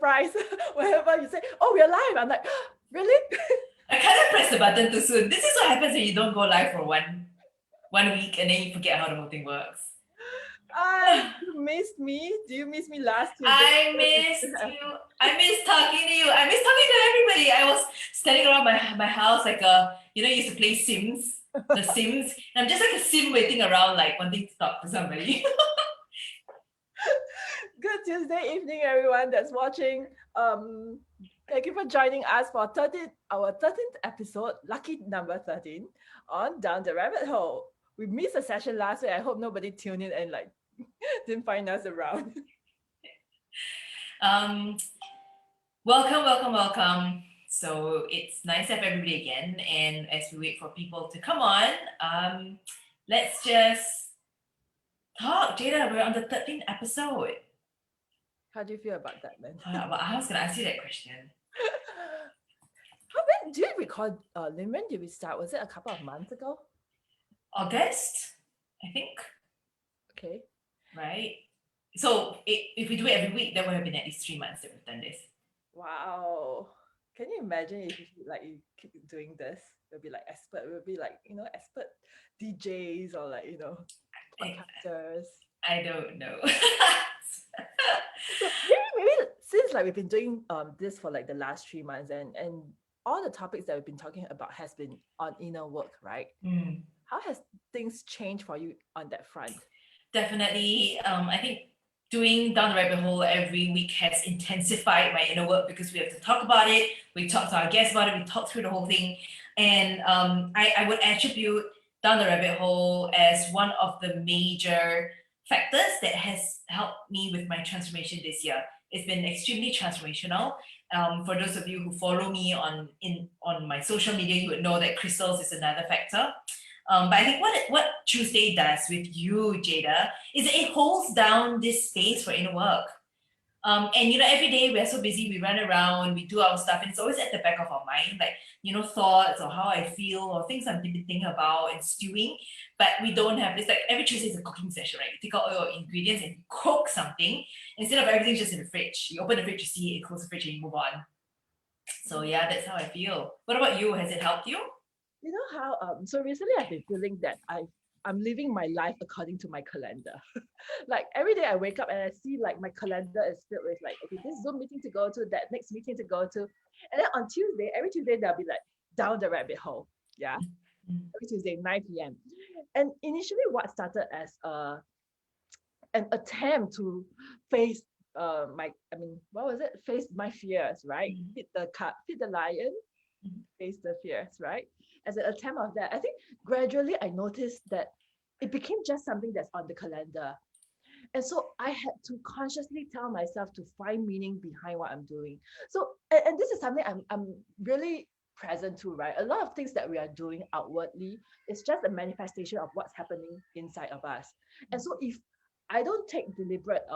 surprise whenever you say, "Oh, we're live." I'm like, "Really?" I kind of pressed the button too soon. This is what happens when you don't go live for one week and then you forget how the whole thing works. You missed me. Do you miss me last Tuesday? I missed you. I miss talking to you. I miss talking to everybody. I was standing around my house like used to play Sims, the Sims. And I'm just like a Sim waiting around, like wanting to talk to somebody. Good Tuesday evening, everyone that's watching. Thank you for joining us for our 13th episode, lucky number 13, on Down the Rabbit Hole. We missed a session last week. I hope nobody tuned in and didn't find us around. Welcome. So it's nice to have everybody again. And as we wait for people to come on, let's just talk. Jada, we're on the 13th episode. How do you feel about that, man? Well, I was going to ask you that question. Do you recall, Lin, when did we start? Was it a couple of months ago? August, I think. Okay. Right? So if we do it every week, that would have been at least 3 months that we've done this. Wow. Can you imagine if you keep doing this? We'll be like expert expert DJs or podcasters. I don't know. So maybe since we've been doing this for the last 3 months and all the topics that we've been talking about has been on inner work, right? How has things changed for you on that front? Definitely. I think doing Down the Rabbit Hole every week has intensified my inner work because we have to talk about it. We talk to our guests about it. We talk through the whole thing. And I would attribute Down the Rabbit Hole as one of the major factors that has helped me with my transformation this year. It's been extremely transformational. For those of you who follow me on my social media, you would know that crystals is another factor. But I think what Tuesday does with you, Jada, is that it holds down this space for inner work. And every day we're so busy, we run around, we do our stuff, and it's always at the back of our mind, thoughts or how I feel or things I'm thinking about and stewing. But we don't have this, every Tuesday is a cooking session, right? You take out all your ingredients and cook something instead of everything just in the fridge. You open the fridge, you see it, close the fridge, and you move on. So yeah, that's how I feel. What about you? Has it helped you? You know how so recently I've been feeling that I'm living my life according to my calendar. Every day I wake up and I see my calendar is filled with okay, this Zoom meeting to go to, that next meeting to go to. And then on every Tuesday there'll be down the rabbit hole. Yeah. Every Tuesday, 9 p.m. And initially what started as an attempt to face face my fears, right? Hit the lion, face the fears, right? As an attempt of that, I think gradually I noticed that it became just something that's on the calendar. And so I had to consciously tell myself to find meaning behind what I'm doing. So, and this is something I'm really present to, right? A lot of things that we are doing outwardly is just a manifestation of what's happening inside of us. And so if I don't take deliberate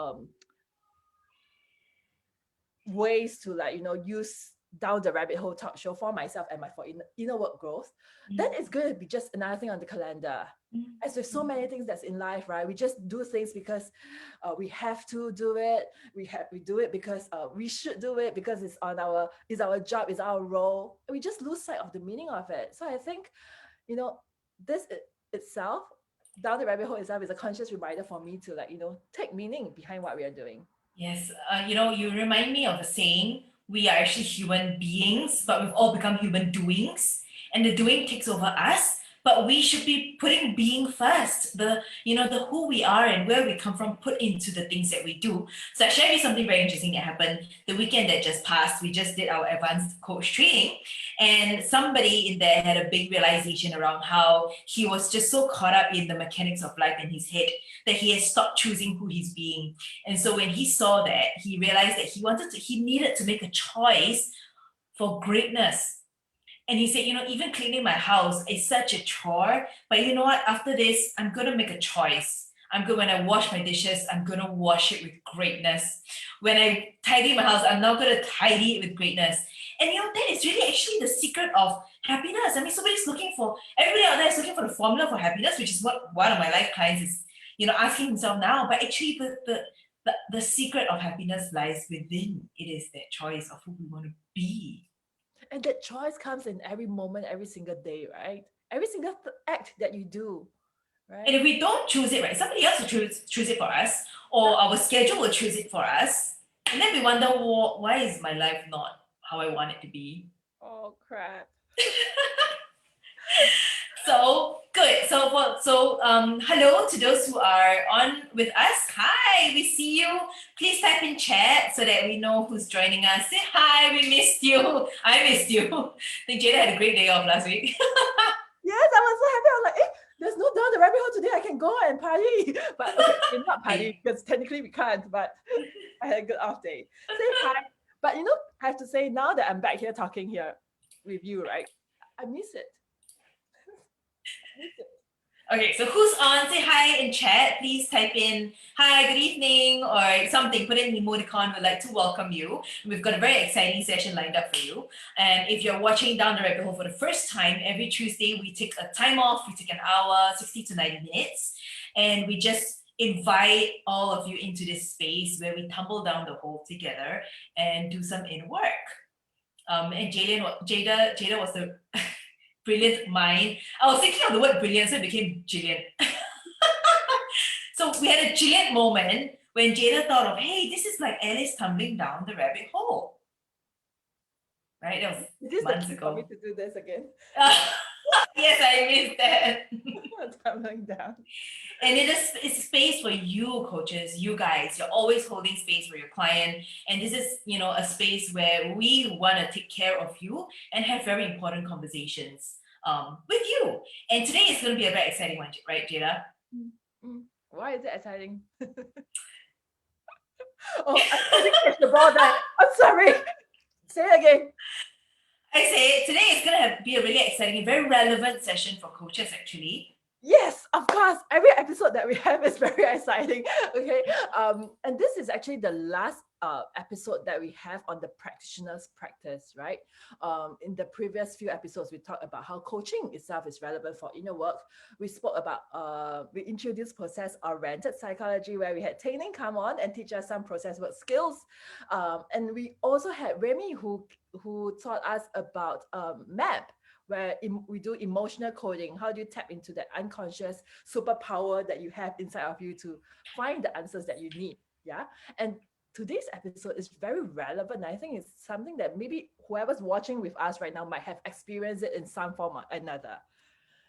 ways to use Down the Rabbit Hole talk show for myself and for inner work growth, then it's going to be just another thing on the calendar. As there's so many things that's in life, right? We just do things because we have to do it. We do it because we should do it because it's our job, it's our role. And we just lose sight of the meaning of it. So I think, this itself, Down the Rabbit Hole itself, is a conscious reminder for me to take meaning behind what we are doing. Yes, you remind me of a saying. We are actually human beings, but we've all become human doings, and the doing takes over us. But we should be putting being first, the who we are and where we come from, put into the things that we do. So I share with you something very interesting that happened the weekend that just passed. We just did our advanced coach training, and somebody in there had a big realization around how he was just so caught up in the mechanics of life in his head that he has stopped choosing who he's being. And so when he saw that, he realized that he needed to make a choice for greatness. And he said, even cleaning my house is such a chore. But you know what? After this, I'm going to make a choice. When I wash my dishes, I'm going to wash it with greatness. When I tidy my house, I'm now going to tidy it with greatness. And that is really actually the secret of happiness. I mean, everybody out there is looking for the formula for happiness, which is what one of my life clients is, asking himself now. But actually, the the secret of happiness lies within. It is that choice of who we want to be. And that choice comes in every moment, every single day, right? Every single act that you do, And if right? we don't choose it, right, somebody else will choose it for us, or our schedule will choose it for us. And then we wonder, well, why is my life not how I want it to be? Oh crap. So good. Hello to those who are on with us. Hi, we see you. Please type in chat so that we know who's joining us. Say hi, we missed you. I missed you. I think Jada had a great day off last week. Yes, I was so happy. I was like, there's no down the rabbit hole today. I can go and party. But okay, not party because technically we can't, but I had a good off day. Say hi. But I have to say now that I'm back here talking here with you, right? I miss it. I miss it. Okay, so who's on? Say hi in chat. Please type in hi, good evening, or something. Put in emoticon. We'd like to welcome you. We've got a very exciting session lined up for you. And if you're watching Down the Rabbit Hole for the first time, every Tuesday we take a time off. We take an hour, 60 to 90 minutes, and we just invite all of you into this space where we tumble down the hole together and do some inner work. And Jada was the brilliant mind. I was thinking of the word brilliant, so it became Jillian. So we had a Jillian moment when Jada thought of, hey, this is like Alice tumbling down the rabbit hole. Right? That was Is this months the key for me ago. to do this again? Yes, I missed that. Tumbling down. And it's a space for you, coaches, you guys. You're always holding space for your client. And this is, a space where we want to take care of you and have very important conversations with you. And today is going to be a very exciting one, right, Jada? Why is it exciting? Oh, I didn't catch the ball there. I'm sorry. Say it again. I say today is going to be a really exciting, very relevant session for coaches, actually. Yes, of course. Every episode that we have is very exciting. Okay. And this is actually the last episode that we have on the practitioner's practice, right? In the previous few episodes, we talked about how coaching itself is relevant for inner work. We spoke about we introduced process-oriented psychology, where we had Taining come on and teach us some process work skills. And we also had Remy who taught us about MAP, where we do emotional coding. How do you tap into that unconscious superpower that you have inside of you to find the answers that you need? Yeah. And today's episode is very relevant. I think it's something that maybe whoever's watching with us right now might have experienced it in some form or another.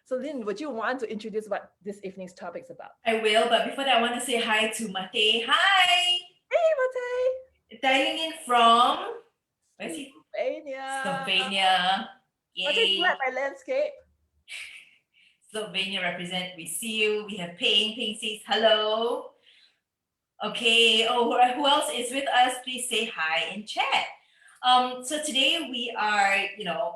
So Lin, would you want to introduce what this evening's topic is about? I will, but before that, I want to say hi to Mate. Hi! Hey, Mate! Dialing in from, where's he? Slovenia. Slovenia. Mate, flat my landscape. Slovenia represent, we see you. We have Ping. Ping says hello. Okay, who else is with us? Please say hi in chat. So today we are,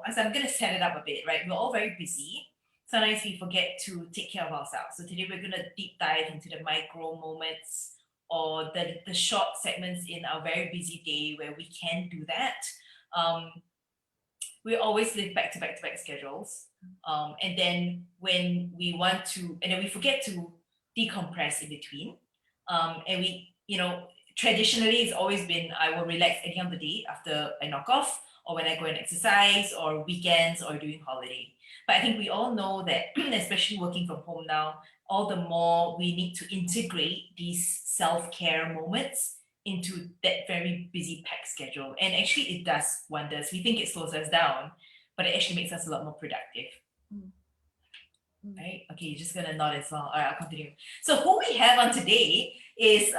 as I'm going to set it up a bit, right? We're all very busy. Sometimes we forget to take care of ourselves. So today we're going to deep dive into the micro moments or the short segments in our very busy day where we can do that. We always live back to back schedules. And then when we want to, and then we forget to decompress in between. And we, traditionally it's always been, I will relax at the end of the day after I knock off, or when I go and exercise, or weekends, or during holiday. But I think we all know that, especially working from home now, all the more we need to integrate these self-care moments into that very busy packed schedule. And actually it does wonders. We think it slows us down, but it actually makes us a lot more productive. Right? Okay, you're just gonna nod as well. All right, I'll continue. So who we have on today is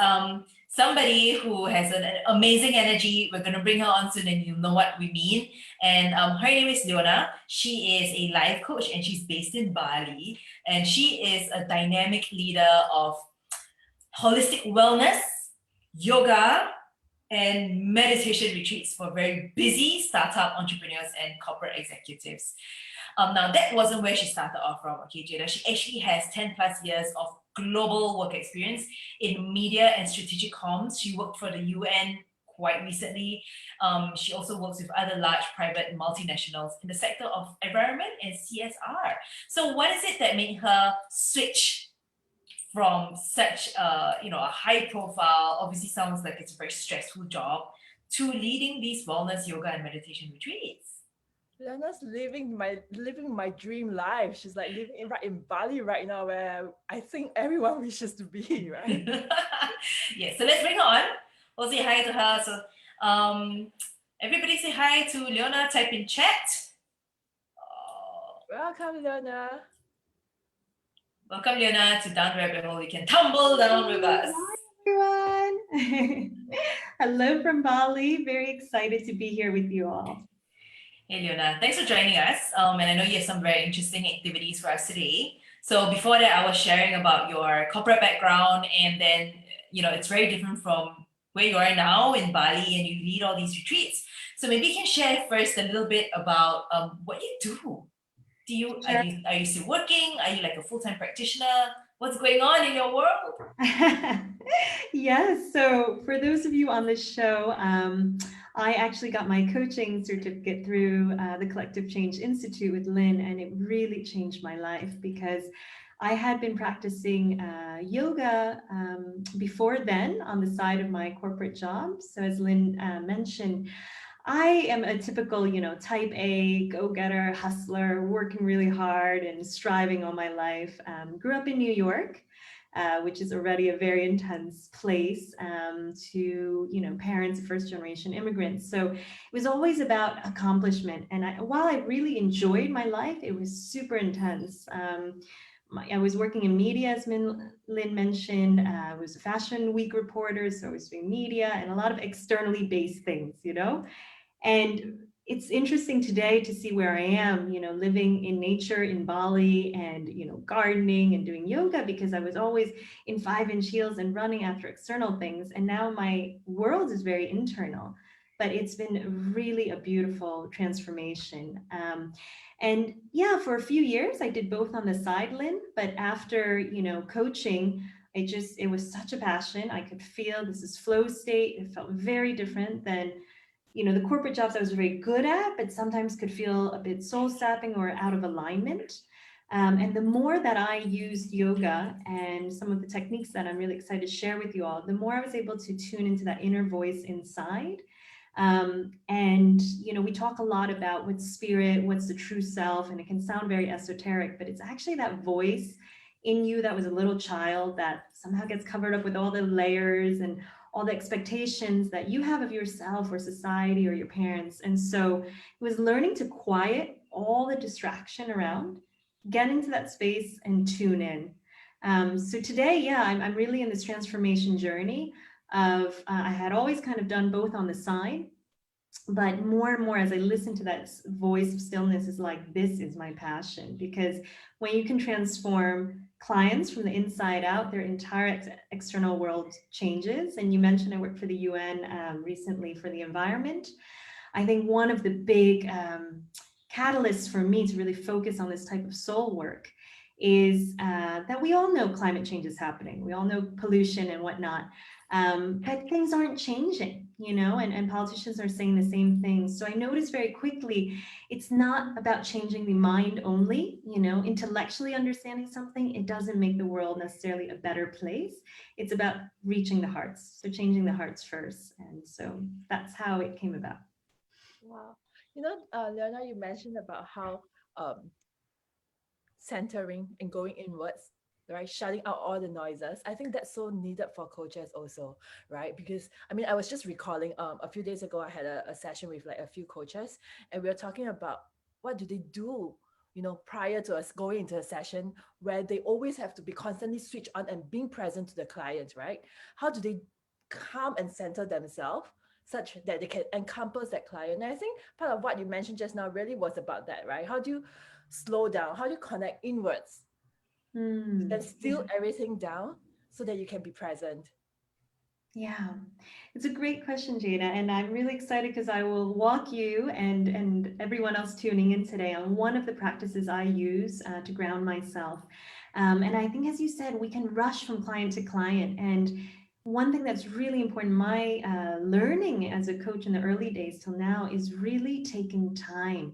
somebody who has an amazing energy. We're gonna bring her on soon and you'll know what we mean. And her name is Leona. She is a life coach and she's based in Bali. And she is a dynamic leader of holistic wellness, yoga, and meditation retreats for very busy startup entrepreneurs and corporate executives. Now, that wasn't where she started off from, okay, Jada. She actually has 10 plus years of global work experience in media and strategic comms. She worked for the UN quite recently. She also works with other large private multinationals in the sector of environment and CSR. So what is it that made her switch from such a, you know, a high profile, obviously sounds like it's a very stressful job, to leading these wellness yoga and meditation retreats? Lena's living my dream life. She's like living right in Bali right now, where I think everyone wishes to be, right? Yeah, so let's bring her on. We'll say hi to her. So everybody say hi to Leona, type in chat. Welcome, Lena. Welcome, Leona, to Down the Rabbit Hole. You can tumble down with us. Hi, everyone. Hello from Bali. Very excited to be here with you all. Hey, Leona, thanks for joining us. And I know you have some very interesting activities for us today. So before that, I was sharing about your corporate background, and then, you know, it's very different from where you are now in Bali, and you lead all these retreats. So maybe you can share first a little bit about what you do. Are you still working? Are you like a full-time practitioner? What's going on in your world? Yes. So for those of you on this show, I actually got my coaching certificate through the Collective Change Institute with Lin, and it really changed my life because I had been practicing yoga before then on the side of my corporate job. So as Lin mentioned, I am a typical, type A, go-getter, hustler, working really hard and striving all my life. Grew up in New York, which is already a very intense place to, parents, first-generation immigrants. So it was always about accomplishment. And while I really enjoyed my life, it was super intense. I was working in media, as Lin mentioned. I was a fashion week reporter, so I was doing media and a lot of externally based things, And it's interesting today to see where I am, living in nature in Bali and, gardening and doing yoga, because I was always in 5-inch heels and running after external things. And now my world is very internal, but it's been really a beautiful transformation. And yeah, for a few years, I did both on the side, Lin, but after, coaching, it was such a passion. I could feel this is flow state. It felt very different than the corporate jobs I was very good at, but sometimes could feel a bit soul sapping or out of alignment. And the more that I used yoga and some of the techniques that I'm really excited to share with you all, the more I was able to tune into that inner voice inside. And, we talk a lot about what's spirit, what's the true self, and it can sound very esoteric, but it's actually that voice in you that was a little child that somehow gets covered up with all the layers and all the expectations that you have of yourself or society or your parents. And so it was learning to quiet all the distraction around, get into that space and tune in. So today, yeah, I'm really in this transformation journey of, I had always kind of done both on the side, but more and more as I listen to that voice of stillness is like, this is my passion. Because when you can transform clients from the inside out, their entire external world changes. And you mentioned I worked for the UN recently for the environment. I think one of the big catalysts for me to really focus on this type of soul work is that we all know climate change is happening. We all know pollution and whatnot. But things aren't changing, and politicians are saying the same thing. So I noticed very quickly, it's not about changing the mind only, intellectually understanding something. It doesn't make the world necessarily a better place. It's about reaching the hearts. So changing the hearts first. And so that's how it came about. Wow. Leona, you mentioned about how centering and going inwards, right, shutting out all the noises. I think that's so needed for coaches also, right? Because I was just recalling a few days ago I had a session with like a few coaches, and we were talking about what do they do, prior to us going into a session where they always have to be constantly switched on and being present to the client, right? How do they calm and center themselves such that they can encompass that client? And I think part of what you mentioned just now really was about that, right? How do you slow down? How do you connect inwards and still everything down so that you can be present? Yeah, it's a great question, Jada, and I'm really excited because I will walk you and everyone else tuning in today on one of the practices I use to ground myself. And I think, as you said, we can rush from client to client. And one thing that's really important, my learning as a coach in the early days till now, is really taking time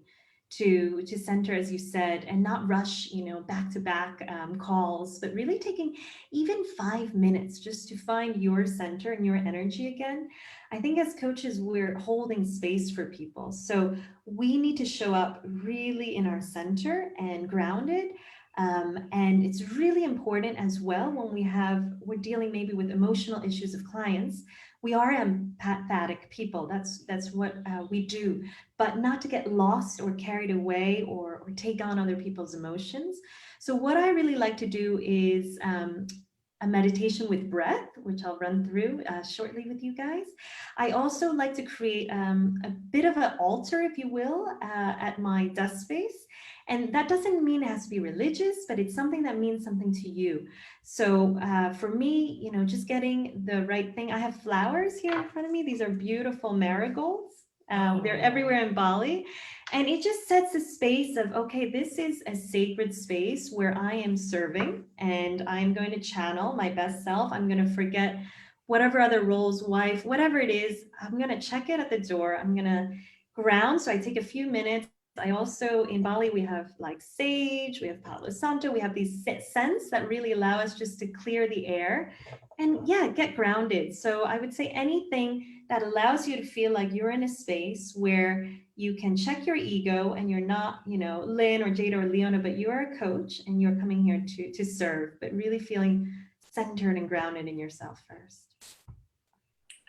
to center, as you said, and not rush, back to back calls, but really taking even 5 minutes just to find your center and your energy again. I think as coaches, we're holding space for people. So we need to show up really in our center and grounded. And it's really important as well when we're dealing maybe with emotional issues of clients. We are empathetic people. That's what we do, but not to get lost or carried away or take on other people's emotions. So what I really like to do is a meditation with breath, which I'll run through shortly with you guys. I also like to create a bit of an altar, if you will, at my desk space. And that doesn't mean it has to be religious, but it's something that means something to you. So for me, just getting the right thing. I have flowers here in front of me. These are beautiful marigolds. They're everywhere in Bali. And it just sets a space of, okay, this is a sacred space where I am serving and I'm going to channel my best self. I'm going to forget whatever other roles, wife, whatever it is. I'm going to check it at the door. I'm going to ground. So I take a few minutes. I also, in Bali, we have like sage, we have Palo Santo, we have these scents that really allow us just to clear the air and get grounded. So I would say anything that allows you to feel like you're in a space where you can check your ego and you're not, Lin or Jada or Leona, but you are a coach and you're coming here to serve, but really feeling centered and grounded in yourself first.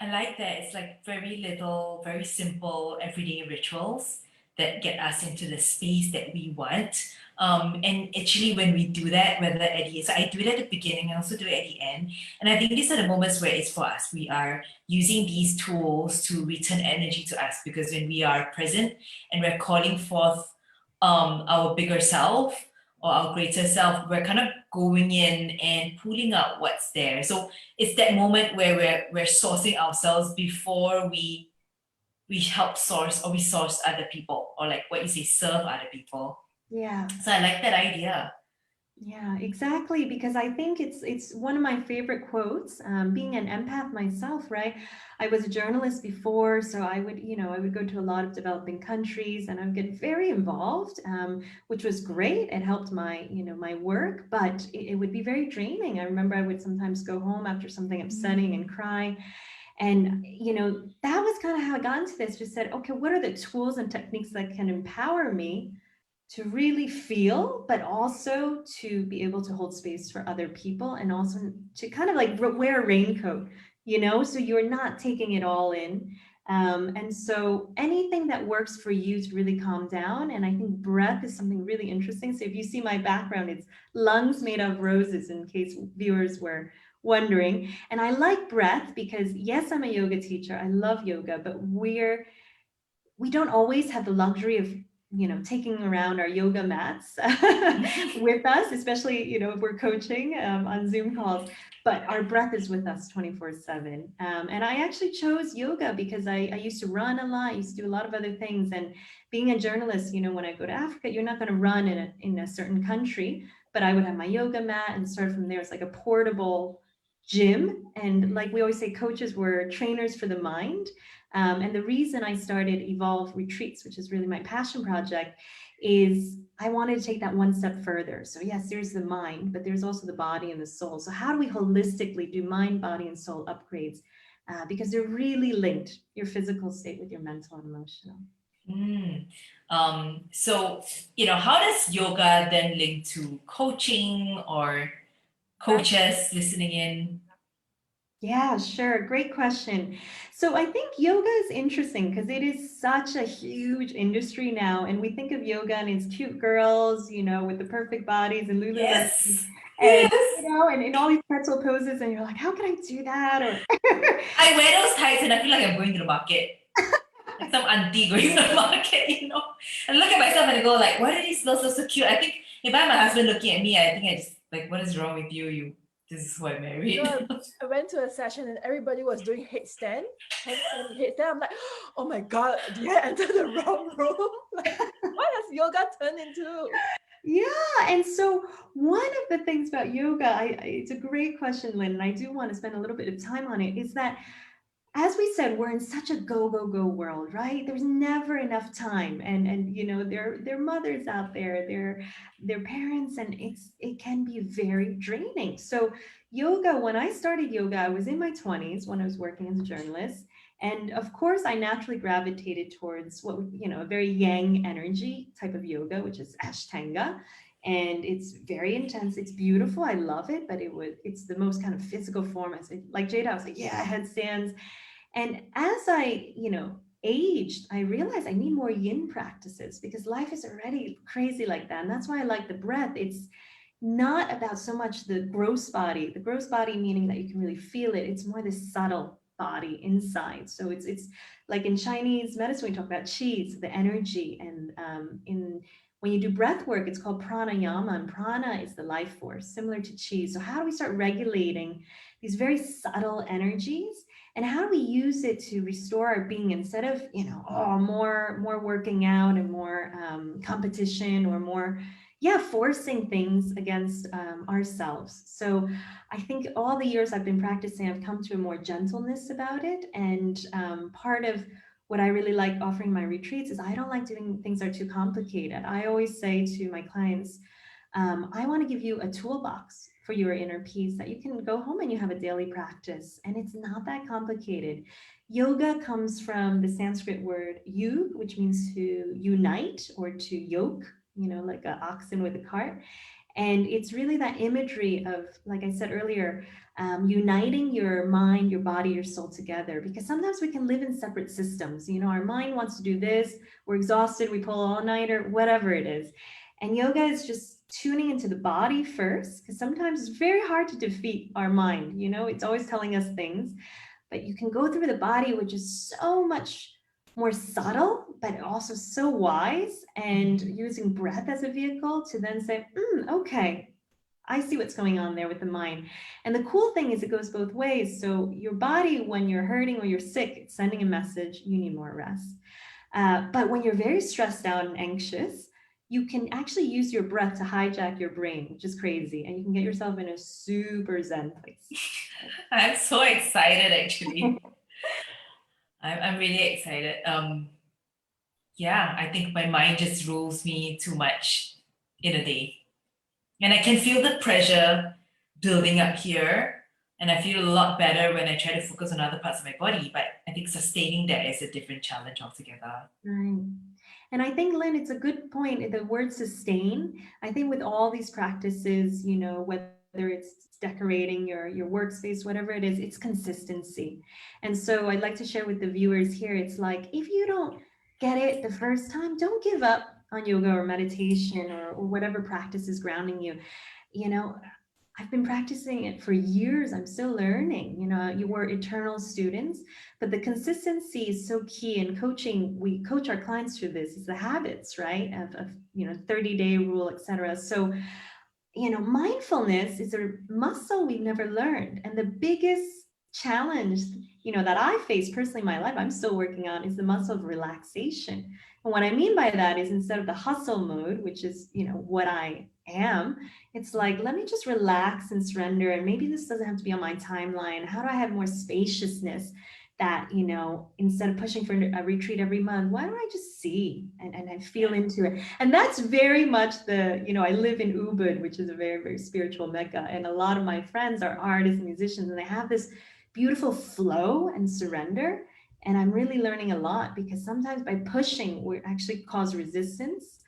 I like that. It's like very little, very simple everyday rituals that get us into the space that we want. And actually, when we do that, whether at the, so I do it at the beginning, I also do it at the end. And I think these are the moments where it's for us. We are using these tools to return energy to us, because when we are present and we're calling forth our bigger self or our greater self, we're kind of going in and pulling out what's there. So it's that moment where we're sourcing ourselves before we help source, or we source other people, or like what you say, serve other people. Yeah. So I like that idea. Yeah, exactly. Because I think it's one of my favorite quotes. Being an empath myself, right? I was a journalist before, so I would go to a lot of developing countries, and I would get very involved, which was great. It helped my work, but it would be very draining. I remember I would sometimes go home after something upsetting and cry. And, that was kind of how I got into this. Just said, okay, what are the tools and techniques that can empower me to really feel, but also to be able to hold space for other people, and also to kind of like wear a raincoat, so you're not taking it all in. And so anything that works for you to really calm down. And I think breath is something really interesting. So if you see my background, it's lungs made of roses, in case viewers were wondering. And I like breath because, yes, I'm a yoga teacher. I love yoga, but we don't always have the luxury of taking around our yoga mats with us, especially if we're coaching on Zoom calls. But our breath is with us 24/7. And I actually chose yoga because I used to run a lot. I used to do a lot of other things. And being a journalist, when I go to Africa, you're not going to run in a certain country. But I would have my yoga mat and start from there. It's like a portable gym. And like we always say, coaches were trainers for the mind. And the reason I started Evolve Retreats, which is really my passion project, is I wanted to take that one step further. So yes, there's the mind, but there's also the body and the soul. So how do we holistically do mind, body, and soul upgrades? Because they're really linked, your physical state with your mental and emotional. So, how does yoga then link to coaching or coaches listening in? Yeah, sure. Great question. So I think yoga is interesting because it is such a huge industry now. And we think of yoga and it's cute girls, with the perfect bodies and Lululemon. Yes. And, and in all these pretzel poses, and you're like, how can I do that? Or I wear those tights and I feel like I'm going to the market. Like some auntie going to the market, And look at myself and I go like, why do these girls look so cute? I think if I had my husband looking at me, I think I just like, what is wrong with you? This is who I married. I went to a session and everybody was doing headstand. I'm like, oh my God, did I enter the wrong room? Like, what has yoga turned into? Yeah, and so one of the things about yoga, it's a great question, Lynn, and I do want to spend a little bit of time on it, is that as we said, we're in such a go, go, go world, right? There's never enough time. And you know, there are mothers out there, they're parents, and it can be very draining. So yoga, when I started yoga, I was in my 20s when I was working as a journalist. And of course, I naturally gravitated towards what, you know, a very yang energy type of yoga, which is Ashtanga. And it's very intense. It's beautiful. I love it, but it's the most kind of physical form. Like Jada, I was like, yeah, headstands. And as I, you know, aged, I realized I need more yin practices because life is already crazy like that. And that's why I like the breath. It's not about so much the gross body meaning that you can really feel it. It's more the subtle body inside. So it's like in Chinese medicine, we talk about qi, so the energy. And in when you do breath work, it's called pranayama, and prana is the life force, similar to qi. So how do we start regulating these very subtle energies? And how do we use it to restore our being instead of, you know, oh, more working out and more competition or more, yeah, forcing things against ourselves. So I think all the years I've been practicing, I've come to a more gentleness about it. And part of what I really like offering my retreats is I don't like doing things that are too complicated. I always say to my clients, I want to give you a toolbox for your inner peace that you can go home and you have a daily practice. And it's not that complicated. Yoga comes from the Sanskrit word yug, which means to unite or to yoke, you know, like an oxen with a cart. And it's really that imagery of, like I said earlier, uniting your mind, your body, your soul together. Because sometimes we can live in separate systems. You know, our mind wants to do this, we're exhausted, we pull all-nighter, whatever it is. And yoga is just tuning into the body first, because sometimes it's very hard to defeat our mind. You know, it's always telling us things, but you can go through the body, which is so much more subtle, but also so wise, and using breath as a vehicle to then say, okay, I see what's going on there with the mind. And the cool thing is it goes both ways. So your body, when you're hurting or you're sick, it's sending a message, you need more rest. But when you're very stressed out and anxious, you can actually use your breath to hijack your brain, which is crazy. And you can get yourself in a super zen place. I'm so excited, actually. I'm really excited. Yeah, I think my mind just rules me too much in a day. And I can feel the pressure building up here. And I feel a lot better when I try to focus on other parts of my body. But I think sustaining that is a different challenge altogether. Right. And I think, Lynn, it's a good point. The word sustain, I think with all these practices, you know, whether it's decorating your workspace, whatever it is, it's consistency. And so I'd like to share with the viewers here, it's like, if you don't get it the first time, don't give up on yoga or meditation or whatever practice is grounding you. You know, I've been practicing it for years. I'm still learning. You know, you were eternal students, but the consistency is so key. In coaching, we coach our clients through this. It's the habits, right? Of you know, 30-day rule, etc. So, you know, mindfulness is a muscle we've never learned. And the biggest challenge, you know, that I face personally in my life, I'm still working on, is the muscle of relaxation. And what I mean by that is instead of the hustle mode, which is, you know, what I am, it's like, let me just relax and surrender. And maybe this doesn't have to be on my timeline. How do I have more spaciousness that, you know, instead of pushing for a retreat every month, why don't I just see and I feel into it? And that's very much the, you know, I live in Ubud, which is a very, very spiritual mecca. And a lot of my friends are artists and musicians, and they have this beautiful flow and surrender. And I'm really learning a lot because sometimes by pushing, we actually cause resistance.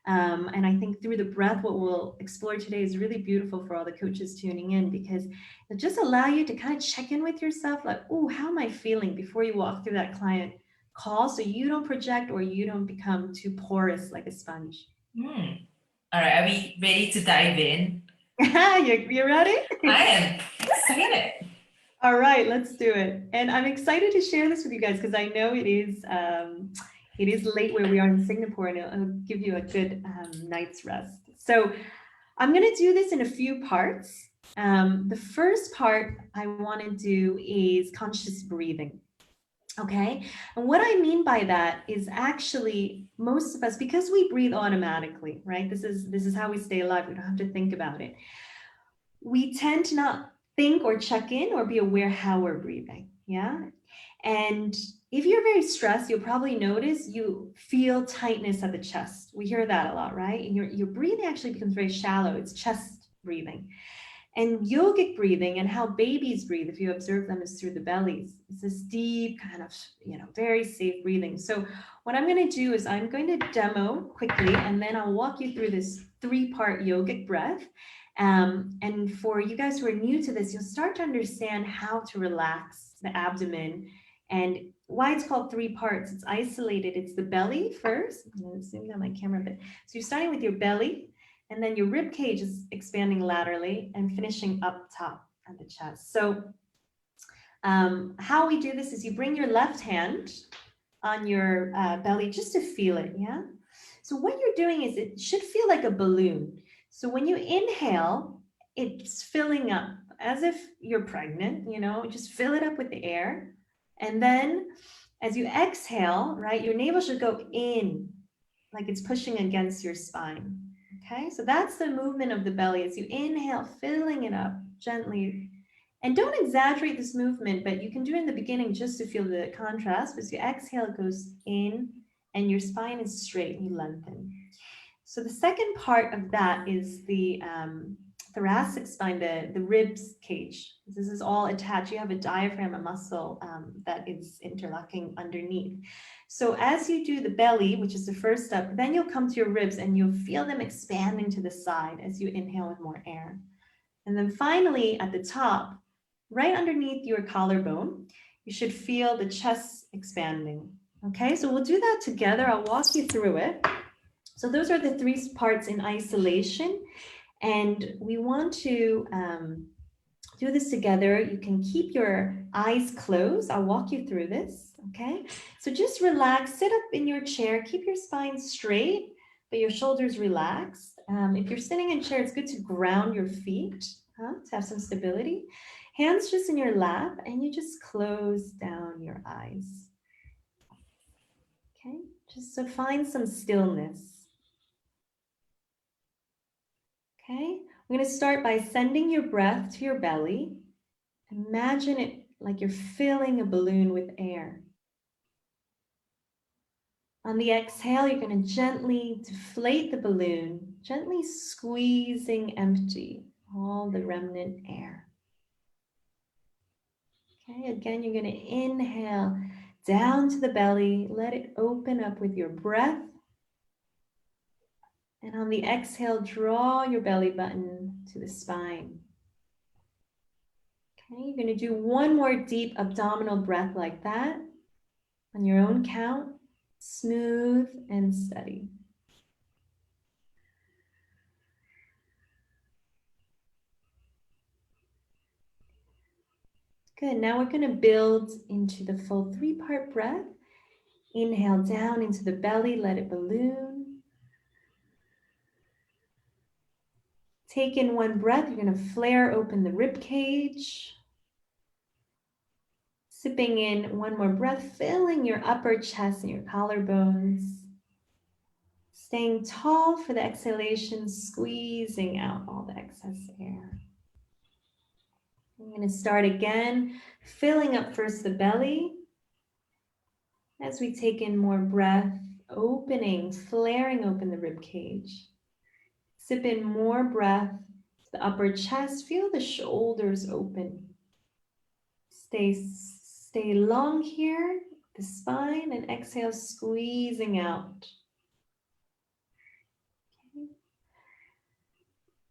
And I think through the breath, what we'll explore today is really beautiful for all the coaches tuning in, because it'll just allow you to kind of check in with yourself, like, oh, how am I feeling before you walk through that client call, so you don't project or you don't become too porous like a sponge. All right, are we ready to dive in? You ready? I am excited. All right, let's do it. And I'm excited to share this with you guys because I know it is late where we are in Singapore, and it'll give you a good night's rest. So I'm going to do this in a few parts. The first part I want to do is conscious breathing. Okay. And what I mean by that is actually most of us, because we breathe automatically, right? This is how we stay alive. We don't have to think about it. We tend to not think or check in or be aware how we're breathing. Yeah. And if you're very stressed, you'll probably notice you feel tightness at the chest. We hear that a lot, right? And your breathing actually becomes very shallow. It's chest breathing. And yogic breathing and how babies breathe, if you observe them, is through the bellies. It's this deep kind of, very safe breathing. So what I'm going to do is I'm going to demo quickly, and then I'll walk you through this 3-part yogic breath. And for you guys who are new to this, you'll start to understand how to relax the abdomen and why it's called 3 parts. It's isolated. It's the belly first. I'm going to zoom down my camera a bit. So you're starting with your belly, and then your rib cage is expanding laterally and finishing up top at the chest. So how we do this is you bring your left hand on your belly just to feel it, yeah? So what you're doing is it should feel like a balloon. So when you inhale, it's filling up as if you're pregnant, just fill it up with the air. And then as you exhale, right, your navel should go in like it's pushing against your spine. Okay, so that's the movement of the belly as you inhale, filling it up gently. And don't exaggerate this movement, but you can do it in the beginning just to feel the contrast. But as you exhale, it goes in and your spine is straight, you lengthen. So the second part of that is the thoracic spine, the ribs cage. This is all attached. You have a diaphragm, a muscle that is interlocking underneath. So as you do the belly, which is the first step, then you'll come to your ribs and you'll feel them expanding to the side as you inhale with more air. And then finally at the top, right underneath your collarbone, you should feel the chest expanding. Okay, so we'll do that together. I'll walk you through it. So those are the 3 parts in isolation. And we want to do this together. You can keep your eyes closed. I'll walk you through this, okay? So just relax, sit up in your chair, keep your spine straight, but your shoulders relaxed. If you're sitting in a chair, it's good to ground your feet, to have some stability. Hands just in your lap, and you just close down your eyes. Okay, just so find some stillness. Okay, I'm going to start by sending your breath to your belly. Imagine it like you're filling a balloon with air. On the exhale, you're going to gently deflate the balloon, gently squeezing empty all the remnant air. Okay, again, you're going to inhale down to the belly, let it open up with your breath. And on the exhale, draw your belly button to the spine. Okay, you're going to do one more deep abdominal breath like that on your own count, smooth and steady. Good, now we're going to build into the full 3-part breath. Inhale down into the belly, let it balloon. Take in one breath, you're going to flare open the rib cage. Sipping in one more breath, filling your upper chest and your collarbones. Staying tall for the exhalation, squeezing out all the excess air. I'm going to start again, filling up first the belly. As we take in more breath, opening, flaring open the rib cage. Sip in more breath to the upper chest, feel the shoulders open. Stay long here, the spine, and exhale, squeezing out. Okay.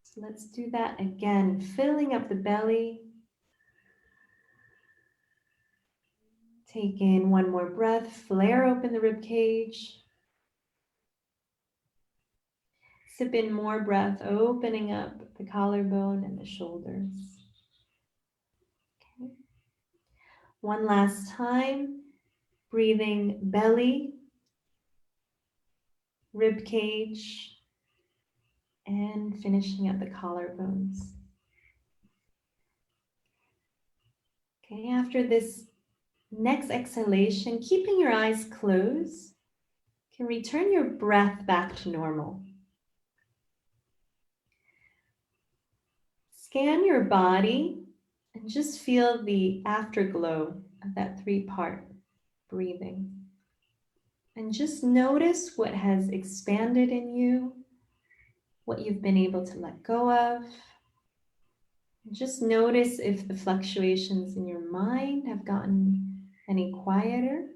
So let's do that again, filling up the belly. Take in one more breath, flare open the rib cage. Sip in more breath, opening up the collarbone and the shoulders. Okay. One last time, breathing belly, rib cage, and finishing at the collarbones. Okay, after this next exhalation, keeping your eyes closed, you can return your breath back to normal. Scan your body and just feel the afterglow of that 3-part breathing. And just notice what has expanded in you, what you've been able to let go of. Just notice if the fluctuations in your mind have gotten any quieter.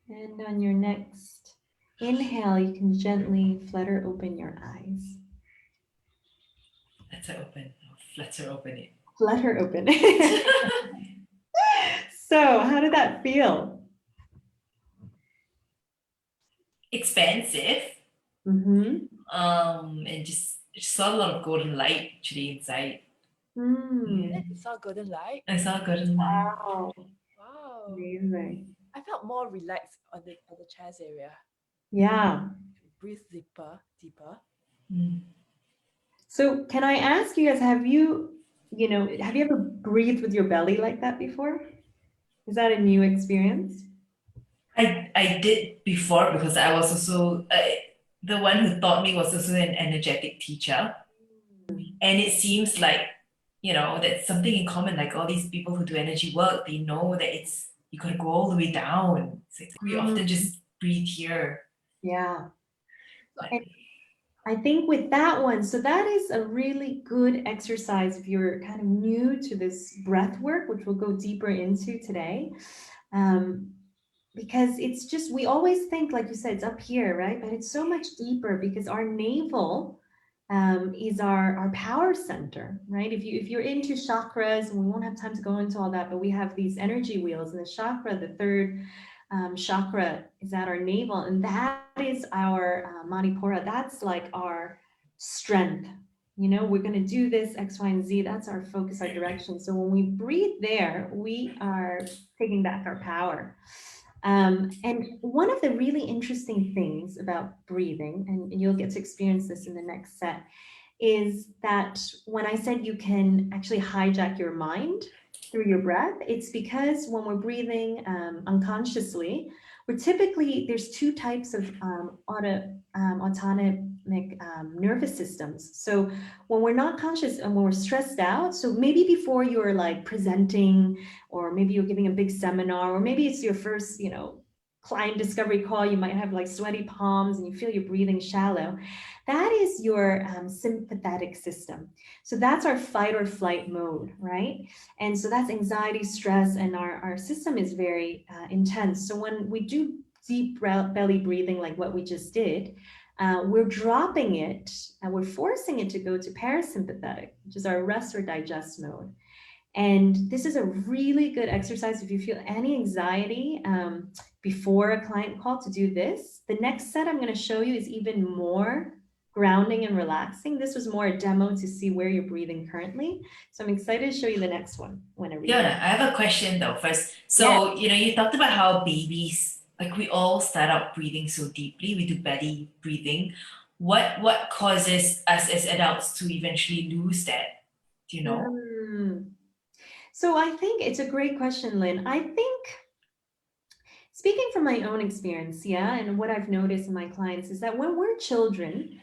And on your next inhale, you can gently flutter open your eyes. Flutter open. Flutter open it. Flutter open. So, how did that feel? Expansive. Mm-hmm. And just saw a lot of golden light actually inside. Mm. You saw golden light? I saw golden light. Wow. Wow. Amazing. I felt more relaxed on the chest area. Yeah. Breathe deeper. Mm. So can I ask you guys, have you ever breathed with your belly like that before? Is that a new experience? I did before because I was also the one who taught me was also an energetic teacher, and it seems like that's something in common. Like all these people who do energy work, they know that it's you gotta go all the way down. It's like we often just breathe here. Yeah. But And I think with that one, so that is a really good exercise if you're kind of new to this breath work, which we'll go deeper into today. Because it's just, we always think, like you said, it's up here, right? But it's so much deeper because our navel is our power center, right? If you're into chakras, and we won't have time to go into all that, but we have these energy wheels, and the chakra, the third chakra is at our navel, and that is our Manipura. That's like our strength. We're going to do this X, Y, and Z. That's our focus, our direction. So when we breathe there, we are taking back our power. And one of the really interesting things about breathing, and you'll get to experience this in the next set, is that when I said you can actually hijack your mind through your breath, it's because when we're breathing unconsciously, there's 2 types of autonomic nervous systems. So when we're not conscious and when we're stressed out, so maybe before you're like presenting, or maybe you're giving a big seminar, or maybe it's your first, client discovery call, you might have like sweaty palms and you feel you're breathing shallow. That is your sympathetic system. So that's our fight or flight mode, right? And so that's anxiety, stress, and our system is very intense. So when we do deep belly breathing, like what we just did, we're dropping it and we're forcing it to go to parasympathetic, which is our rest or digest mode. And this is a really good exercise if you feel any anxiety before a client call, to do this. The next set I'm going to show you is even more grounding and relaxing. This was more a demo to see where you're breathing currently. So I'm excited to show you the next one whenever you Fiona, I have a question though first. So, you talked about how babies, like we all start out breathing so deeply, we do belly breathing. What causes us as adults to eventually lose that? Do you know? So I think it's a great question, Lin. I think, speaking from my own experience, and what I've noticed in my clients is that when we're children,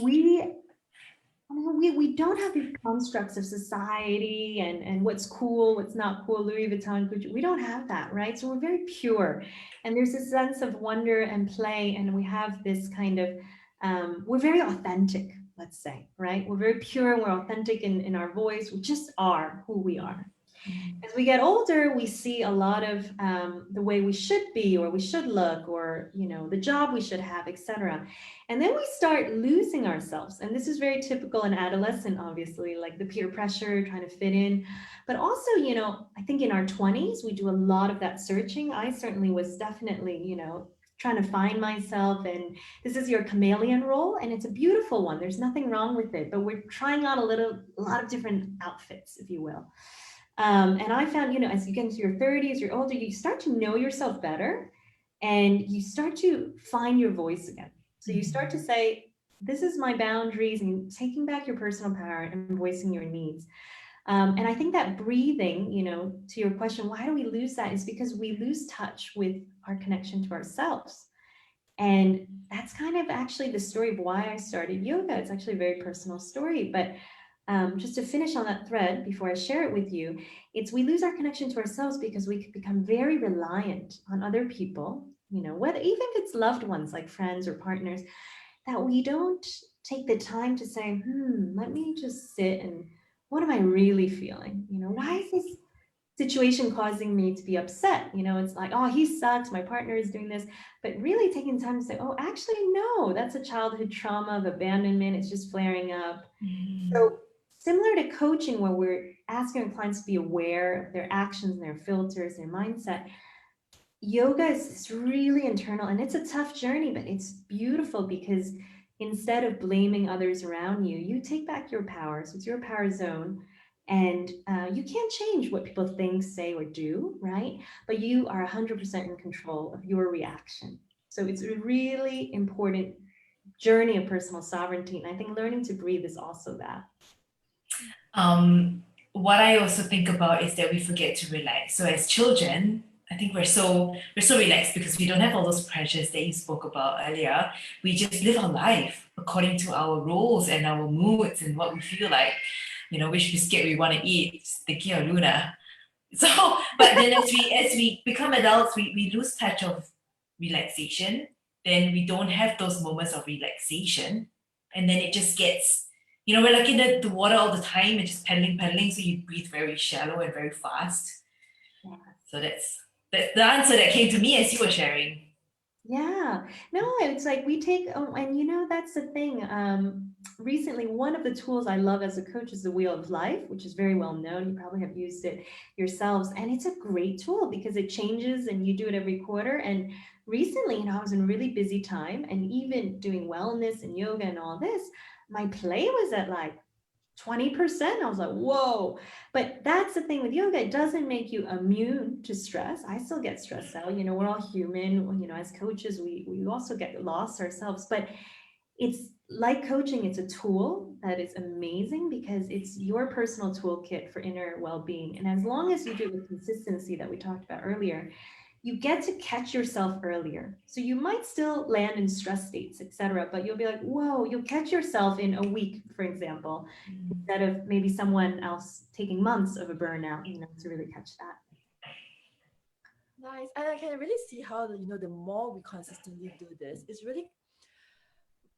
we don't have these constructs of society and what's cool, what's not cool, Louis Vuitton, Gucci. We don't have that, right? So we're very pure, and there's a sense of wonder and play, and we have this kind of, we're very authentic, let's say, right? We're very pure and we're authentic in our voice. We just are who we are. As we get older, we see a lot of the way we should be, or we should look, or the job we should have, etc. And then we start losing ourselves. And this is very typical in adolescent, obviously, like the peer pressure, trying to fit in. But also, I think in our 20s, we do a lot of that searching. I certainly was definitely, trying to find myself, and this is your chameleon role, and it's a beautiful one. There's nothing wrong with it, but we're trying out a lot of different outfits, if you will. And I found, as you get into your 30s, you're older, you start to know yourself better, and you start to find your voice again. So you start to say, this is my boundaries, and taking back your personal power and voicing your needs. And I think that breathing, to your question, why do we lose that? Is because we lose touch with our connection to ourselves. And that's kind of actually the story of why I started yoga. It's actually a very personal story, but just to finish on that thread before I share it with you, it's we lose our connection to ourselves because we could become very reliant on other people, whether even if it's loved ones like friends or partners, that we don't take the time to say, let me just sit and what am I really feeling? Why is this situation causing me to be upset? It's like, oh, he sucks, my partner is doing this, but really taking time to say, oh, actually, no, that's a childhood trauma of abandonment. It's just flaring up. So similar to coaching, where we're asking our clients to be aware of their actions, their filters, their mindset, yoga is really internal, and it's a tough journey, but it's beautiful because instead of blaming others around you, you take back your power. So it's your power zone, and you can't change what people think, say, or do, right? But you are 100% in control of your reaction. So it's a really important journey of personal sovereignty, and I think learning to breathe is also that. What I also think about is that we forget to relax. So as children, I think we're so relaxed because we don't have all those pressures that you spoke about earlier. We just live our life according to our roles and our moods and what we feel like. Which biscuit we want to eat. Just thinking of Luna. So, but then as we become adults, we lose touch of relaxation. Then we don't have those moments of relaxation, and then it just gets. We're like in the water all the time and just paddling, so you breathe very shallow and very fast. Yeah. So that's the answer that came to me as you were sharing. Yeah, no, it's like we take, and that's the thing. Recently, one of the tools I love as a coach is the Wheel of Life, which is very well known. You probably have used it yourselves, and it's a great tool because it changes and you do it every quarter. And recently, I was in a really busy time, and even doing wellness and yoga and all this, my play was at like 20%. I was like, whoa. But that's the thing with yoga. It doesn't make you immune to stress. I still get stressed out. We're all human. As coaches, we also get lost ourselves. But it's like coaching. It's a tool that is amazing because it's your personal toolkit for inner well-being. And as long as you do it with consistency that we talked about earlier, you get to catch yourself earlier. So you might still land in stress states, etc., but you'll be like, whoa, you'll catch yourself in a week, for example, instead of maybe someone else taking months of a burnout, to really catch that. Nice. And I can really see how, the more we consistently do this, it's really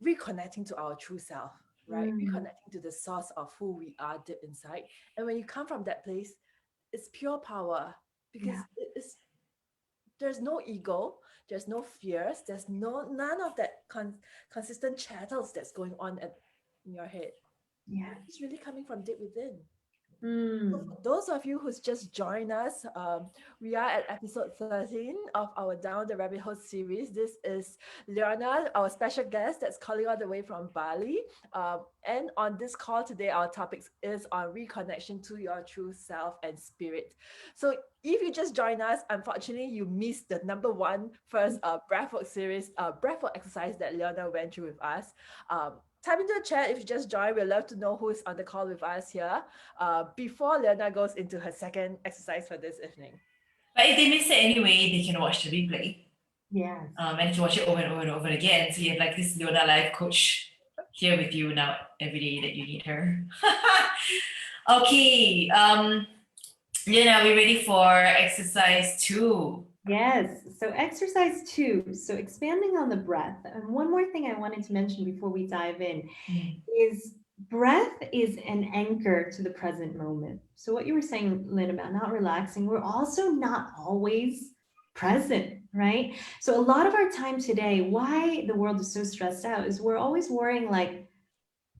reconnecting to our true self, right? Reconnecting to the source of who we are deep inside. And when you come from that place, it's pure power because there's no ego, there's no fears, there's none of that consistent chattels that's going on in your head. Yeah, it's really coming from deep within. So for those of you who's just joined us, we are at episode 13 of our Down the Rabbit Hole series. This is Leona, our special guest that's calling all the way from Bali. And on this call today, our topic is on reconnection to your true self and spirit. So if you just joined us, unfortunately, you missed the number one first breathwork series, breathwork exercise that Leona went through with us. Type into the chat if you just joined. We'd love to know who's on the call with us here before Leona goes into her second exercise for this evening. But if they miss it anyway, they can watch the replay. Yeah. And you can watch it over and over and over again. So you have like this Leona life coach here with you now every day that you need her. Okay. Leona, are we ready for exercise 2? Yes. So exercise 2. So expanding on the breath. And one more thing I wanted to mention before we dive in is breath is an anchor to the present moment. So what you were saying, Lin, about not relaxing, we're also not always present, right? So a lot of our time today, why the world is so stressed out is we're always worrying like,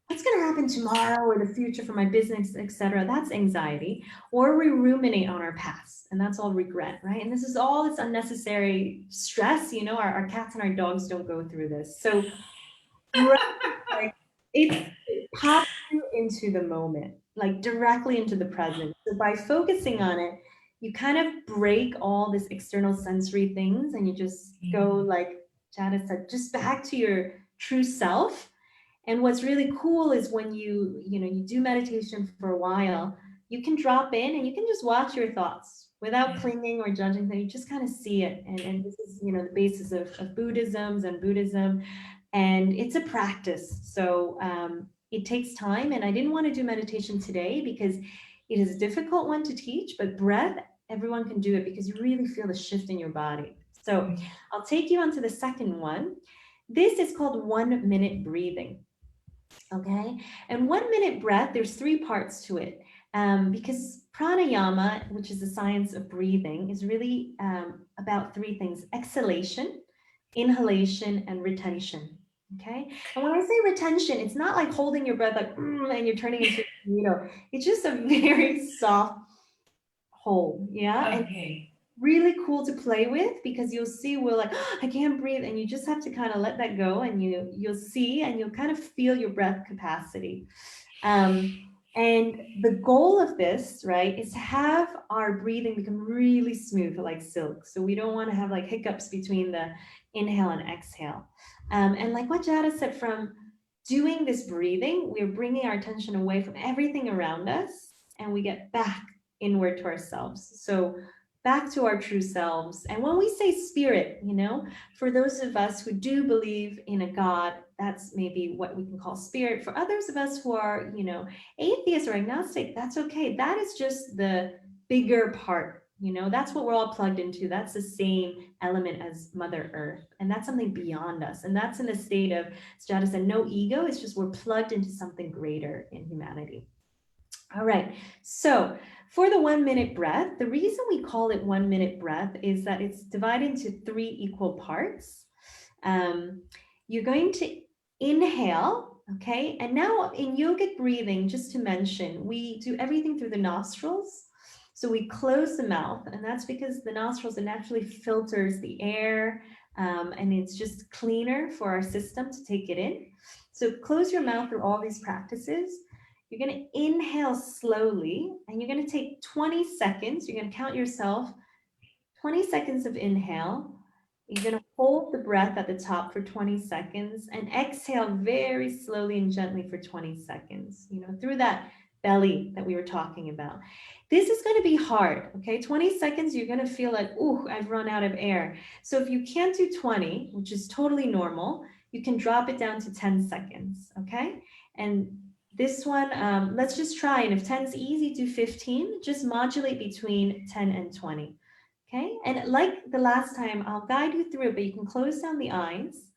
what's going to happen tomorrow or the future for my business, etc. That's anxiety. Or we ruminate on our past, and that's all regret, right? And this is all this unnecessary stress. Our cats and our dogs don't go through this. So it pops you into the moment, like directly into the present. So by focusing on it, you kind of break all this external sensory things and you just go, like Jada said, just back to your true self. And what's really cool is when you do meditation for a while, you can drop in and you can just watch your thoughts without clinging or judging them. You just kind of see it. And this is, the basis of Buddhism and Buddhism. And it's a practice. So it takes time, and I didn't want to do meditation today because it is a difficult one to teach, but breath, everyone can do it because you really feel the shift in your body. So I'll take you on to the second one. This is called 1 minute breathing. Okay, and 1 minute breath, there's 3 parts to it, because pranayama, which is the science of breathing, is really about 3 things: exhalation, inhalation, and retention. Okay, and when I say retention, it's not like holding your breath like and you're turning into, it's just a very soft hold. Yeah. Okay. Really cool to play with, because you'll see we're like, oh, I can't breathe, and you just have to kind of let that go, and you'll see, and you'll kind of feel your breath capacity. And the goal of this, right, is to have our breathing become really smooth, like silk. So we don't want to have like hiccups between the inhale and exhale. And like what Jada said, from doing this breathing, we're bringing our attention away from everything around us, and we get back inward to ourselves. So back to our true selves. And when we say spirit, for those of us who do believe in a God, that's maybe what we can call spirit. For others of us who are, atheist or agnostic, that's okay. That is just the bigger part. That's what we're all plugged into. That's the same element as Mother Earth. And that's something beyond us. And that's in a state of, as Jada said, no ego. It's just we're plugged into something greater in humanity. All right. So for the 1 minute breath, the reason we call it 1 minute breath is that it's divided into 3 equal parts. You're going to inhale, okay? And now in yogic breathing, just to mention, we do everything through the nostrils. So we close the mouth, and that's because the nostrils, it naturally filters the air, and it's just cleaner for our system to take it in. So close your mouth through all these practices. You're going to inhale slowly, and you're going to take 20 seconds. You're going to count yourself 20 seconds of inhale. You're going to hold the breath at the top for 20 seconds and exhale very slowly and gently for 20 seconds, through that belly that we were talking about. This is going to be hard, okay? 20 seconds, you're going to feel like, ooh, I've run out of air. So if you can't do 20, which is totally normal, you can drop it down to 10 seconds, okay? And this one, let's just try. And if 10 is easy, do 15. Just modulate between 10 and 20. Okay. And like the last time, I'll guide you through it, but you can close down the eyes